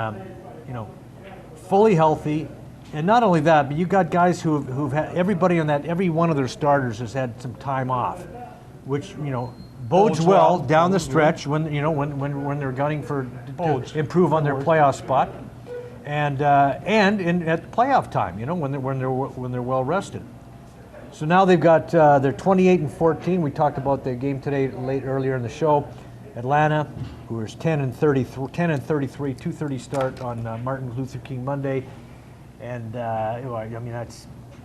fully healthy. And not only that, but you've got guys who've had, every one of their starters has had some time off, which bodes well down the stretch when they're gunning to improve on their playoff spot, and at playoff time, when they're well rested. So now they've got they're 28-14. We talked about the game today earlier in the show. Atlanta, who was 10-33, 2:30 start on Martin Luther King Monday. And I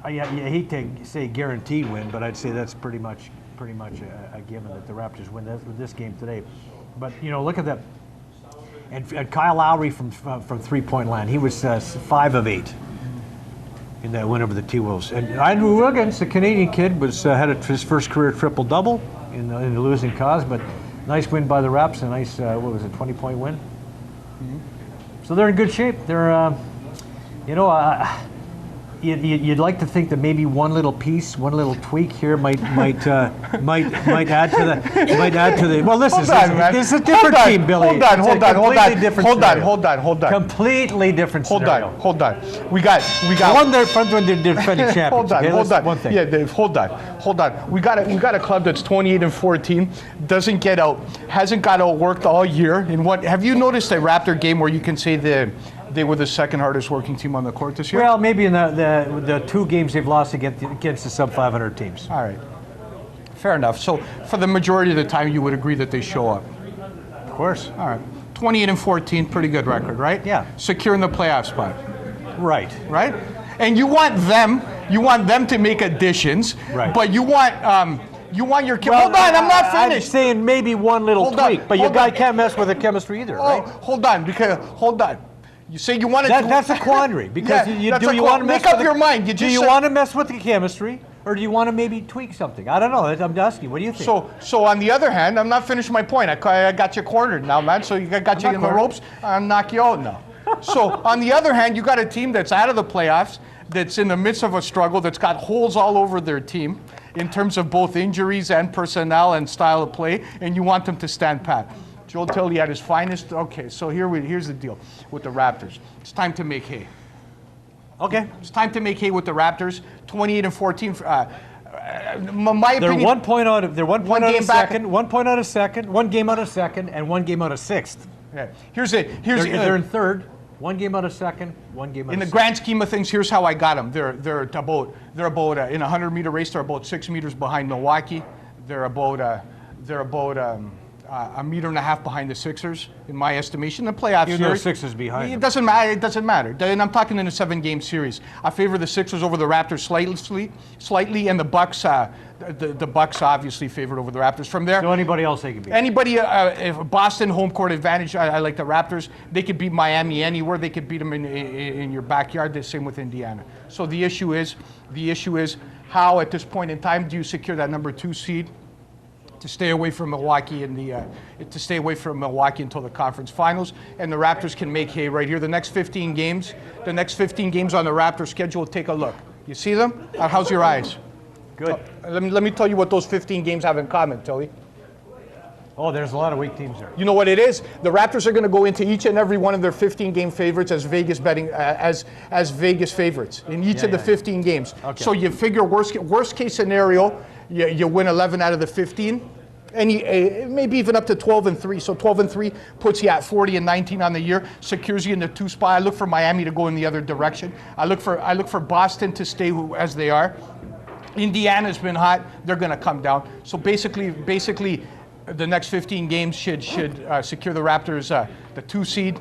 hate to say guaranteed win, but I'd say that's pretty much a given that the Raptors win this game today. But look at that. And Kyle Lowry from three-point line, he was 5 of 8 in that win over the T-Wolves. And Andrew Wiggins, the Canadian kid, had his first career triple-double in the losing cause. But nice win by the Raps, a nice 20-point win. Mm-hmm. So they're in good shape. They're you'd like to think that maybe one little piece, one little tweak here might add to the. Well, listen, this is a different team, Billy. Hold on. Completely different scenario. Hold on. We got one there front when they're defending champions. Hold on. One thing. Yeah, Dave. Hold on. We got a club that's 28-14, doesn't get out, hasn't got outworked all year. Have you noticed a Raptor game where you can say they were the second hardest working team on the court this year? Well, maybe in the 2 games they've lost against the sub-500 teams. All right. Fair enough. So for the majority of the time, you would agree that they show up? Of course. All right. 28-14, pretty good record, right? Yeah. Secure in the playoff spot. Right. And you want them to make additions, right. But you want You want your hold on, I'm not finished. I'm saying maybe one little tweak, but your guy can't mess with the chemistry either, right? Hold on, because hold on. You say you want to. That's a quandary because you want to mess make up your mind. Do you want to mess with the chemistry, or do you want to maybe tweak something? I don't know. I'm asking. What do you think? So on the other hand, I'm not finished my point. I got you cornered now, man. So you got you in the ropes. I'll knock you out now. So on the other hand, you got a team that's out of the playoffs, that's in the midst of a struggle, that's got holes all over their team in terms of both injuries and personnel and style of play, and you want them to stand pat. Joel Tilley at his finest. Okay, so here's the deal with the Raptors. It's time to make hay. Okay. It's time to make hay with the Raptors. 28-14. My opinion. They're 1 point out of. They're 1 point out of second. 1 point out of second. 1 game out of second, and 1 game out of sixth. Yeah. They're in third. 1 game out of second. 1 game out in of the grand scheme of things, here's how I got them. They're about in a 100-meter race. They're about 6 meters behind Milwaukee. They're about a meter and a half behind the Sixers, in my estimation. The playoff series. The Sixers behind. It doesn't matter. It doesn't matter. And I'm talking in a 7-game series. I favor the Sixers over the Raptors slightly, and the Bucks. The Bucks obviously favored over the Raptors. From there. So anybody else they could beat? Anybody. If Boston home court advantage. I like the Raptors. They could beat Miami anywhere. They could beat them in your backyard. The same with Indiana. So the issue is how at this point in time do you secure that number 2 seed? To stay away from Milwaukee until the conference finals, and the Raptors can make hay right here. The next 15 games on the Raptors schedule. Take a look. You see them? How's your eyes? Good. Let me tell you what those 15 games have in common, Tilley. Oh, there's a lot of weak teams there. You know what it is? The Raptors are going to go into each and every one of their 15-game favorites as Vegas betting as Vegas favorites in each of the 15 games. Okay. So you figure worst case scenario, you win 11 out of the 15. And maybe even up to 12-3. So 12-3 puts you at 40-19 on the year, secures you in the 2 spot. I look for Miami to go in the other direction. I look for Boston to stay as they are. Indiana's been hot. They're going to come down. So basically, the next 15 games should secure the Raptors the 2 seed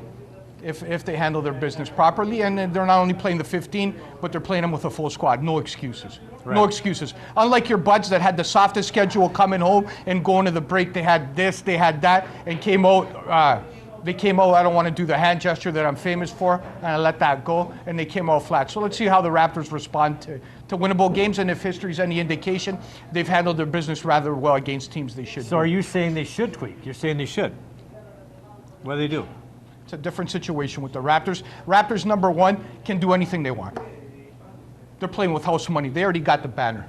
if they handle their business properly. And they're not only playing the 15, but they're playing them with a full squad. No excuses. Right. No excuses. Unlike your buds that had the softest schedule coming home and going to the break, they had this, they had that, and came out. I don't want to do the hand gesture that I'm famous for, and I let that go, and they came out flat. So let's see how the Raptors respond to winnable games, and if history's any indication, they've handled their business rather well against teams they should. So are you saying they should tweak? You're saying they should? What do they do? It's a different situation with the Raptors. Raptors, number 1, can do anything they want. They're playing with house money. They already got the banner.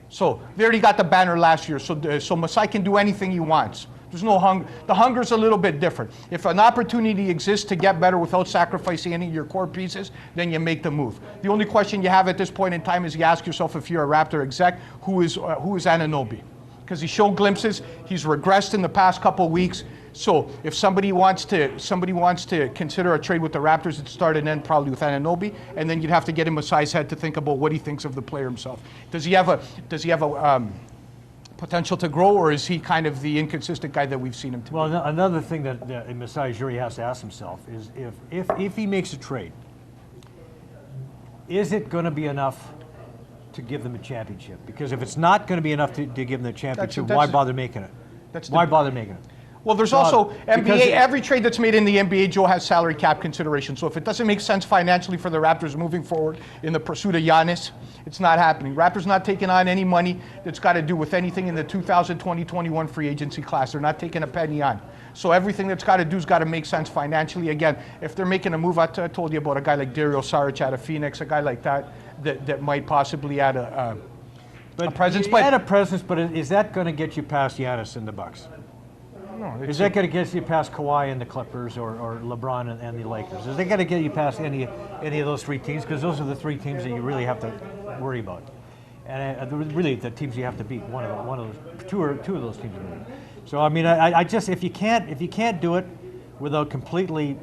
So they already got the banner last year. So Masai can do anything he wants. There's no hunger. The hunger's a little bit different. If an opportunity exists to get better without sacrificing any of your core pieces, then you make the move. The only question you have at this point in time is you ask yourself, if you're a Raptor exec, who is Anunoby? Because he's shown glimpses. He's regressed in the past couple weeks. So if somebody wants to consider a trade with the Raptors, it'd start and end probably with Anunoby, and then you'd have to get him Masai's head to think about what he thinks of the player himself. Does he have a potential to grow, or is he kind of the inconsistent guy that we've seen him to be? Well, another thing that Masai Ujiri has to ask himself is if he makes a trade, is it going to be enough to give them a championship? Because if it's not going to be enough to give them the championship, why bother making it? Why bother making it? Well, there's also NBA. Every trade that's made in the NBA, Joe, has salary cap consideration. So if it doesn't make sense financially for the Raptors moving forward in the pursuit of Giannis, it's not happening. Raptors not taking on any money that's got to do with anything in the 2020-21 free agency class. They're not taking a penny on. So everything that's got to do has got to make sense financially. Again, if they're making a move, I told you about a guy like Dario Saric out of Phoenix, a guy like that might possibly add a presence. Add a presence, but is that going to get you past Giannis and the Bucks? No, is that going to get you past Kawhi and the Clippers, or LeBron and the Lakers? Is that going to get you past any of those 3 teams? Because those are the 3 teams that you really have to worry about, and really the teams you have to beat. One of those, two of those teams. So I mean, I just if you can't do it without completely,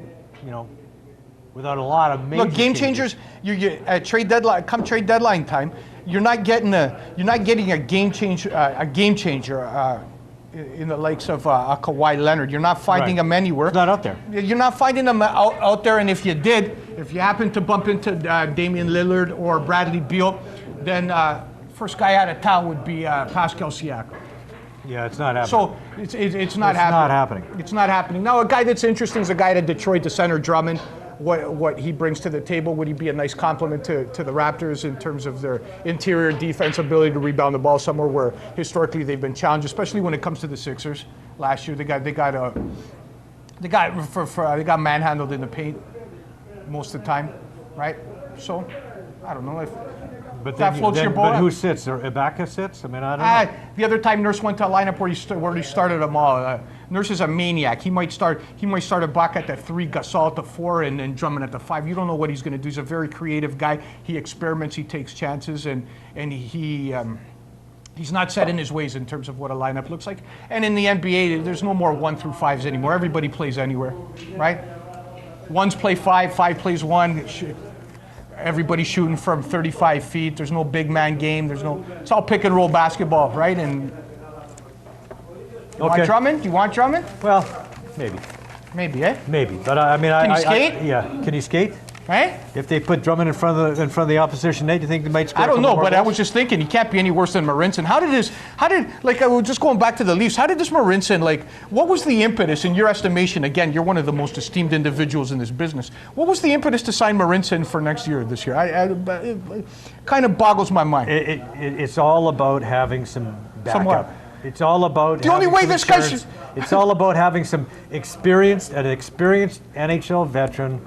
without a lot of major game changers. You at trade deadline, come trade deadline time, you're not getting a game changer. In the likes of Kawhi Leonard. You're not finding him anywhere. It's not out there. You're not finding him out there, and if you happen to bump into Damian Lillard or Bradley Beal, then First guy out of town would be Pascal Siakam. Yeah, it's not happening. So it's not happening. Not happening. It's not happening. Now, a guy that's interesting is a guy at Detroit, the center Drummond. What he brings to the table, would he be a nice complement to the Raptors in terms of their interior defense ability to rebound the ball somewhere where historically they've been challenged, especially when it comes to the Sixers. Last year they got manhandled in the paint most of the time, right? So I don't know if But that floats your boat. But who sits? Or Ibaka sits? I mean, I don't know. The other time Nurse went to a lineup where he started them all. Nurse is a maniac. He might start Ibaka at the 3, Gasol at the 4, and then Drummond at the 5. You don't know what he's going to do. He's a very creative guy. He experiments. He takes chances, and he's not set in his ways in terms of what a lineup looks like. And in the NBA, there's no more 1 through 5s anymore. Everybody plays anywhere, right? 1s play 5, 5 plays 1. Everybody's shooting from 35 feet. There's no big man game. It's all pick and roll basketball, right? And you want Drummond? Do you want Drummond? Well, maybe. Maybe, eh? Maybe. But I mean, Can he skate? Yeah. Can he skate? Right? If they put Drummond in front of the opposition net, do you think they might score? I don't know, but I goals? was just thinking he can't be any worse than Marinson. I was just going back to the Leafs. How did this Marinson, what was the impetus in your estimation? Again, you're one of the most esteemed individuals in this business. What was the impetus to sign Marinson for next year, this year? It kind of boggles my mind. It's all about having some backup. Somewhat. It's all about the only way this guy should. It's all about having an experienced NHL veteran.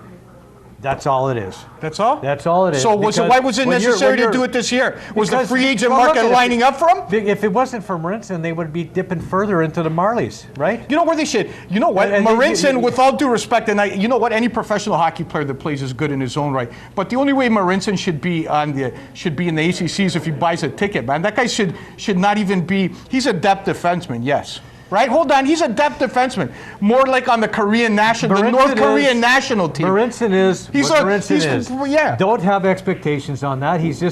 That's all it is. That's all? That's all it is. So why was it necessary to do it this year? Was the free agent market lining up for him? If it wasn't for Marinson, they would be dipping further into the Marlies, right? You know where they should? You know what? Marinson, with all due respect, and you know what? Any professional hockey player that plays is good in his own right. But the only way Marinson should be in the ACC is if he buys a ticket, man. That guy should not even be. He's a depth defenseman, yes. Right? Hold on. He's a depth defenseman. More like on the Korean national, the North Korean national team. Marinson is. Yeah. Don't have expectations on that. He's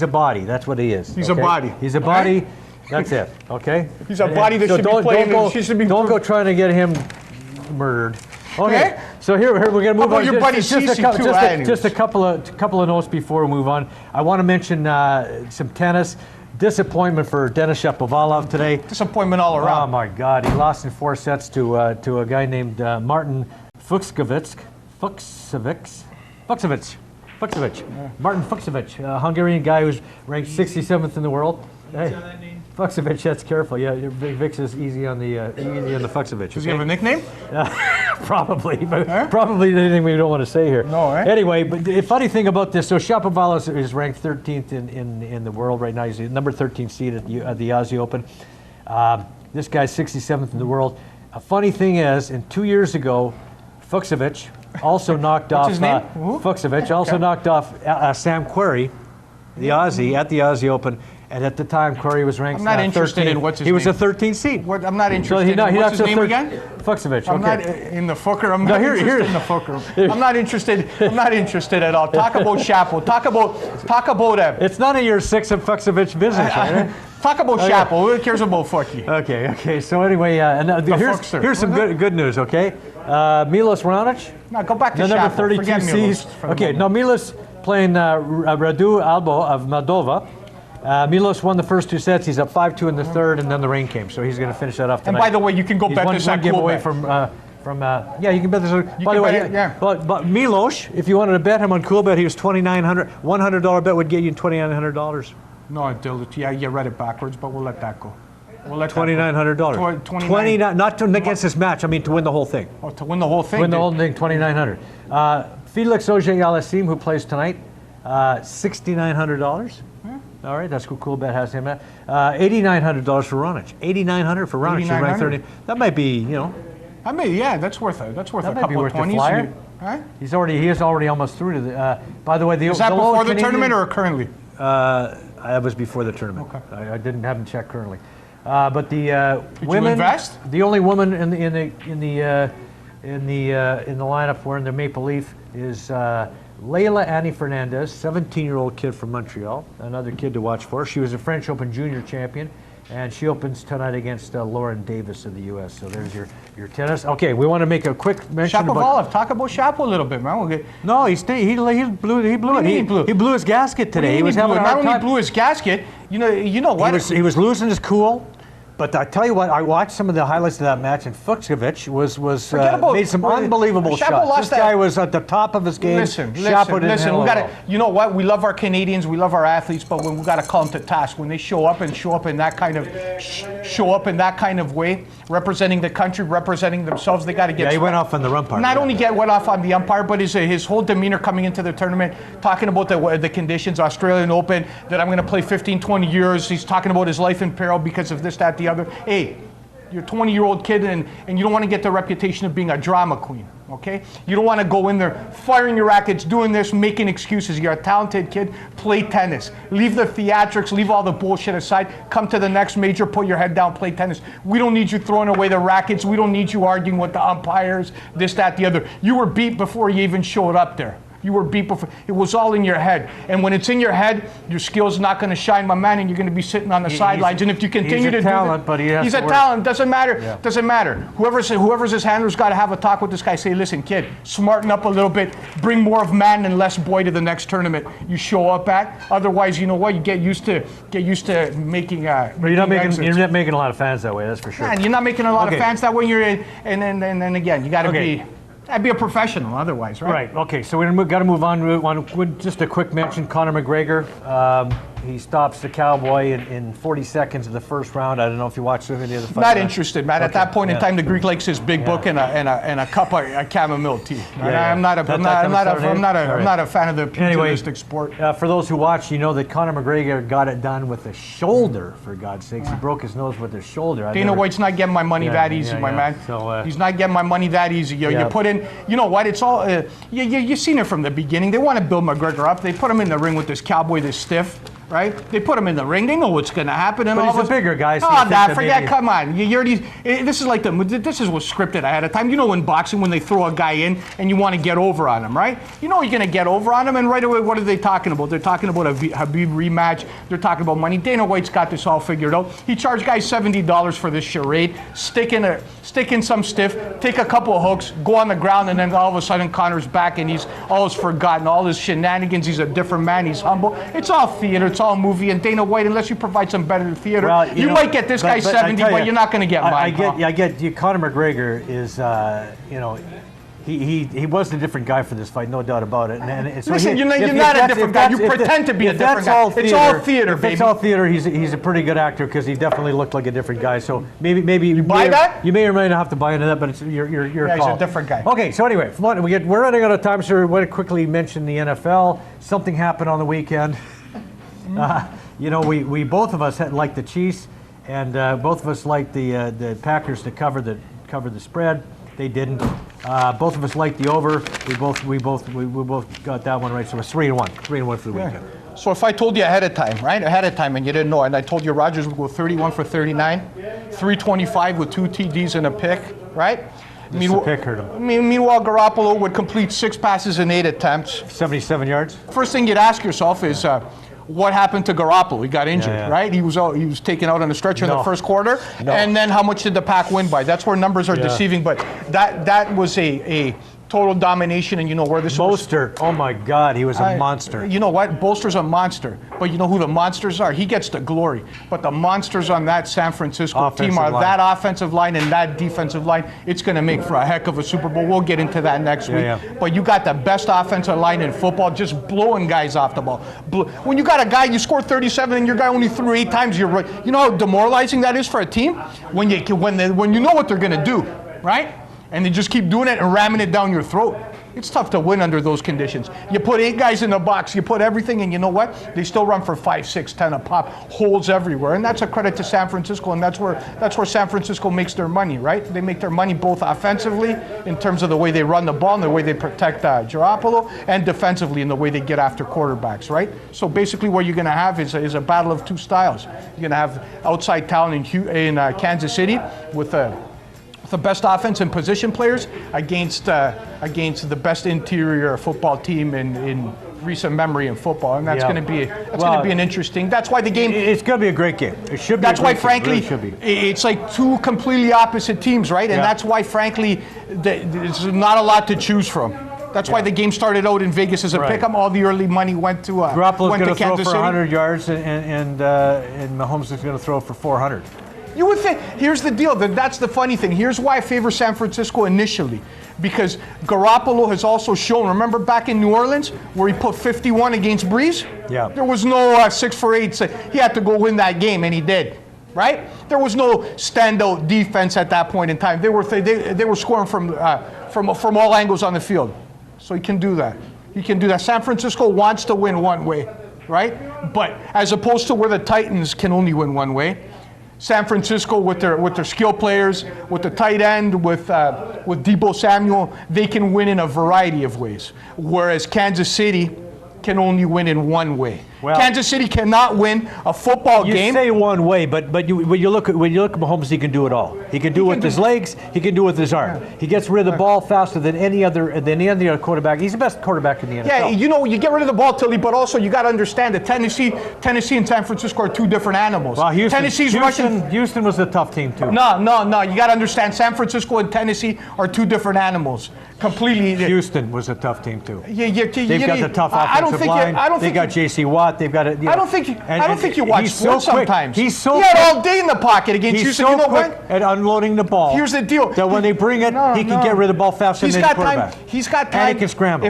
a body. That's what he is. He's a body. He's a body. Right? That's it. Okay. He's a body that should be playing. Don't go trying to get him murdered. Okay. So here we're going to move on. Your buddy just a couple of notes before we move on. I want to mention some tennis. Disappointment for Denis Shapovalov today. Disappointment all around. Oh my God, he lost in 4 sets to a guy named Martin Fucsovics. Martin Fucsovic, a Hungarian guy who's ranked 67th in the world. Hey, Fucsovic, that's careful. Yeah, Vix is easy on the Fucsovic. Does he have a nickname? Probably, but probably anything we don't want to say here. No, right? Anyway, but the funny thing about this, so Shapovalov is ranked 13th in the world right now. He's the number 13 seed at the Aussie Open. This guy's 67th in the world. A funny thing is, 2 years ago, Fucsovic also knocked off. His name? Fucsovic also knocked off Sam Querrey, the Aussie, at the Aussie Open. And at the time, Querrey was ranked. I'm not interested 13th. in what's his name. He was a 13th seed. I'm not interested in what's his name again? Fucsovic. I'm not in the Fooker. I'm not interested in the Fooker. I'm not interested. I'm not interested at all. Talk about Chapo. Talk about It's none of your six of Fucsovic business, right? Talk about Chapo. Who cares about Fookie? Okay. So anyway, here's some good news. Okay, Milos Raonic. No, go back to the number Chapo. 32 seed. Okay, now Milos playing Radu Albo of Moldova. Milos won the first 2 sets. He's up 5-2 in the third, and then the rain came. So he's going to finish that off tonight. And by the way, you can go bet this on giveaway from you can bet this. By the way, but Milos, if you wanted to bet him on Coolbet, he was $2,900. $100 bet would get you $2,900. No, you read it backwards, but we'll let that go. We'll let $2,900. 29, not to against this match. I mean to win the whole thing. Oh, to win the whole thing. Win the whole thing. $2,900. Felix Auger-Aliassime, who plays tonight, $6,900. All right, that's what Coolbet has him at. $8,900 for Raonic. $8,900 for Raonic. He's ranked 30. That might be, that's worth it. That's worth a couple of 20s. Flyer. Right? He is already almost through to the. By the way, is that before the tournament or currently? That was before the tournament. Okay. I haven't checked currently. But the women. You invest? The only woman in the lineup wearing the maple leaf is. Leila Annie Fernandez, 17-year-old kid from Montreal, another kid to watch for. She was a French Open junior champion. and she opens tonight against Lauren Davis of the U.S. So there's your tennis. Okay, we want to make a quick mention Shapovalov. Talk about Shapo a little bit, man. No, he blew it. He blew his gasket today. He was having a hard time. Not only blew his gasket, you know what? He was losing his cool. But I tell you what, I watched some of the highlights of that match, and Fucsovic made some unbelievable shots. This guy was at the top of his game. Listen. We gotta. You know what? We love our Canadians, we love our athletes, but we got to call them to task when they show up in that kind of way, representing the country, representing themselves. They got to get. Yeah, he went off on the umpire. Not only went off on the umpire, but his whole demeanor coming into the tournament, talking about the conditions, Australian Open, that I'm going to play 15, 20 years. He's talking about his life in peril because of this, that, the other. Hey, you're a 20-year-old kid and you don't want to get the reputation of being a drama queen, okay? You don't want to go in there firing your rackets, doing this, making excuses. You're a talented kid. Play tennis. Leave the theatrics, leave all the bullshit aside. Come to the next major, put your head down, play tennis. We don't need you throwing away the rackets. We don't need you arguing with the umpires, this, that, the other. You were beat before you even showed up there. You were beat before. It was all in your head. And when it's in your head, your skill's not going to shine, my man, and you're going to be sitting on the sidelines. And if you continue to do that, but he's a talent. Doesn't matter. Yeah. Doesn't matter. Whoever's his handler's got to have a talk with this guy. Say, listen, kid, smarten up a little bit. Bring more of man and less boy to the next tournament you show up at. Otherwise, you know what? You get used to making. But you're not making a lot of fans that way. That's for sure. Man, you're not making a lot of fans that way. You're in, and then again, you got to be. I'd be a professional otherwise, right? Right. Okay. So we got to move on. Just a quick mention: Conor McGregor. He stops the Cowboy in 40 seconds of the first round. I don't know if you watched any of the fight. Not interested, man. Okay. At that point in time, the Greek likes his big book and a cup of chamomile tea. Right? I'm not a fan of the pugilistic sport. For those who watch, you know that Conor McGregor got it done with a shoulder. For God's sakes, he broke his nose with his shoulder. Dana White's not getting my money that easy, my man. So, he's not getting my money that easy. You put in. You know what? It's all. You've seen it from the beginning. They want to build McGregor up. They put him in the ring with this Cowboy, this stiff. Right? They put him in the ring. They know what's going to happen. And but all he's a bigger guy. So forget. Come on. This is like this is what's scripted ahead of time. You know, in boxing, when they throw a guy in and you want to get over on him, right? You know you're going to get over on him, and right away, what are they talking about? They're talking about a Habib rematch. They're talking about money. Dana White's got this all figured out. He charged guys $70 for this charade. Stick in some stiff, take a couple of hooks, go on the ground, and then all of a sudden Conor's back and he's always forgotten all his shenanigans. He's a different man. He's humble. It's all theater. It's all movie. And Dana White, unless you provide some better theater, you might get this guy 70, but you're not going to get mine. I get you. Conor McGregor is, He was a different guy for this fight, no doubt about it. And so listen, you're not a different guy. You pretend to be a different guy. It's all theater, baby. It's all theater. He's a pretty good actor because he definitely looked like a different guy. So maybe you buy that. You may or may not have to buy into that, but it's your call. He's a different guy. Okay, so anyway, we're running out of time, so we want to quickly mention the NFL. Something happened on the weekend. We both of us liked the Chiefs, and both of us liked the Packers to cover the spread. They didn't. Both of us liked the over. We both got that one right. So it's 3-1. 3-1 for the weekend. So if I told you ahead of time, and you didn't know, and I told you Rodgers would go 31 for 39, 325 with 2 TDs and a pick, right? The pick hurt him. Meanwhile, Garoppolo would complete 6 passes in 8 attempts. 77 yards. First thing you'd ask yourself is, what happened to Garoppolo? He got injured, right? He was taken out on a stretcher in the first quarter. No. And then how much did the Pack win by? That's where numbers are deceiving. But that was a total domination, and you know where this Bolster. Oh my God, he was a monster. You know what? Bolster's a monster. But you know who the monsters are? He gets the glory. But the monsters on that San Francisco team are that offensive line and that defensive line. It's going to make for a heck of a Super Bowl. We'll get into that next week. Yeah. But you got the best offensive line in football, just blowing guys off the ball. When you got a guy, you score 37 and your guy only threw 8 times, you're right. You know how demoralizing that is for a team? When you know what they're going to do, right? And they just keep doing it and ramming it down your throat. It's tough to win under those conditions. You put 8 guys in the box, you put everything, and you know what? They still run for 5, 6, 10 a pop, holes everywhere. And that's a credit to San Francisco, and that's where San Francisco makes their money, right? They make their money both offensively in terms of the way they run the ball and the way they protect Garoppolo, and defensively in the way they get after quarterbacks, right? So basically what you're going to have is a battle of 2 styles. You're going to have outside talent in Kansas City with the best offense and position players against the best interior football team in recent memory in football, and that's Yeah. going to be an interesting. That's why the game. It's going to be a great game. It should be. That's a why, great game. frankly, It really should be. it's like two completely opposite teams, right? And Yeah. that's why, frankly, there's not a lot to choose from. That's why the game started out in Vegas as a Right. pick-em. All the early money went to Garoppolo's went going to to throw Kansas for City. 100 yards, and Mahomes is going to throw for 400. You would think. Here's the deal. That's the funny thing. Here's why I favor San Francisco initially, because Garoppolo has also shown. Remember back in New Orleans where he put 51 against Breeze? Yeah. There was no 6 for 8. So he had to go win that game, and he did. Right? There was no standout defense at that point in time. They were scoring from all angles on the field. So he can do that. He can do that. San Francisco wants to win one way, right? But as opposed to where the Titans can only win one way, San Francisco with their skill players, with the tight end, with Deebo Samuel, they can win in a variety of ways. Whereas Kansas City can only win in one way. Well, Kansas City cannot win a football You game. say one way, but when you look at Mahomes, he can do it all. He can do it with his legs. He can do it with his arm. He gets rid of the ball faster than any other quarterback. He's the best quarterback in the NFL. Yeah, you get rid of the ball, Tilley, but also you got to understand that Tennessee and San Francisco are two different animals. Well, Tennessee's rushing. Houston was a tough team too. No. You got to understand San Francisco and Tennessee are two different animals. Completely. Houston was a tough team too. They've They've got the tough offensive line. They got J.C. Watt. They've got it. I don't think you watch he's sports so quick. sometimes. He's so he quick. had all day in the pocket against He's Houston. so You know quick what? at unloading the ball. Here's the deal. That when they bring it, he can get rid of the ball faster He's than got any quarterback. time. He's got time. And he can scramble.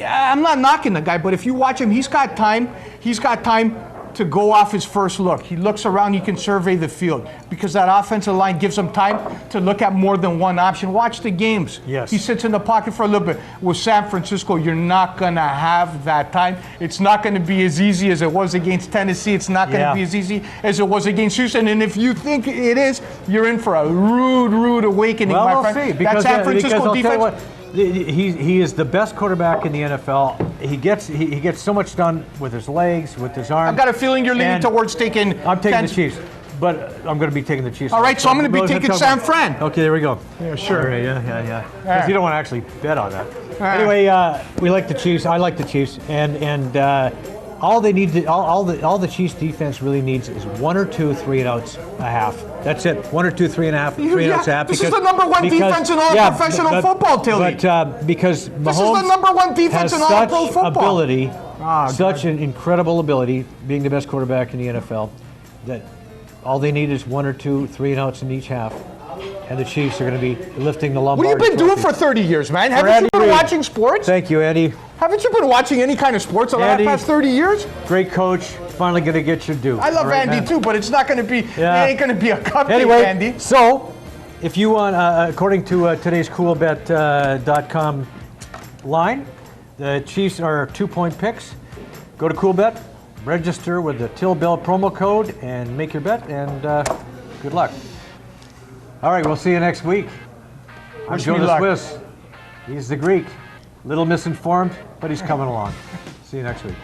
I'm not knocking the guy, but if you watch him, he's got time. He's got time to go off his first look. He looks around, he can survey the field because that offensive line gives him time to look at more than one option. Watch the games. Yes. He sits in the pocket for a little bit. With San Francisco, you're not going to have that time. It's not going to be as easy as it was against Tennessee. It's not going to be as easy as it was against Houston. And if you think it is, you're in for a rude awakening, Well, my we'll friend. see. Because, that San Francisco because I'll tell you defense. what, he is the best quarterback in the NFL. He gets so much done with his legs, with his arm. I've got a feeling you're leaning And towards taking. I'm taking the Chiefs, but I'm going to be taking the Chiefs. All right, so I'm going to be taking San Fran. Okay, there we go. Yeah, sure. All right, yeah. Because right. you don't want to actually bet on that. right. Anyway, we like the Chiefs. I like the Chiefs, and all they need, all the Chiefs defense really needs is 1 or 2 3-and-outs a half. That's it. 1 or 2 3-and-a-half, 3-and-outs a half. This is the number one defense in all professional football, Tilley. But because Mahomes This is the number one defense has in all such pro football. ability, such an incredible ability, being the best quarterback in the NFL, that all they need is 1 or 2 3-and-outs in each half. And the Chiefs are going to be lifting the Lombardi What have you been doing trophy. for 30 years, man? Haven't Andy you been Reid. watching sports? Thank you, Andy. Haven't you been watching any kind of sports the Andy. past 30 years? Great coach. Finally going to get your due. I love All right, Andy man? too, but it's not going to be. Yeah. It ain't going to be a cupcake, Anyway, Andy. so if you want, according to today's coolbet.com line, the Chiefs are 2-point picks. Go to Coolbet, register with the Till Bell promo code, and make your bet. And good luck. All right, we'll see you next week. I'm Wish Joe me the luck. Swiss. He's the Greek. Little misinformed, but he's coming along. See you next week.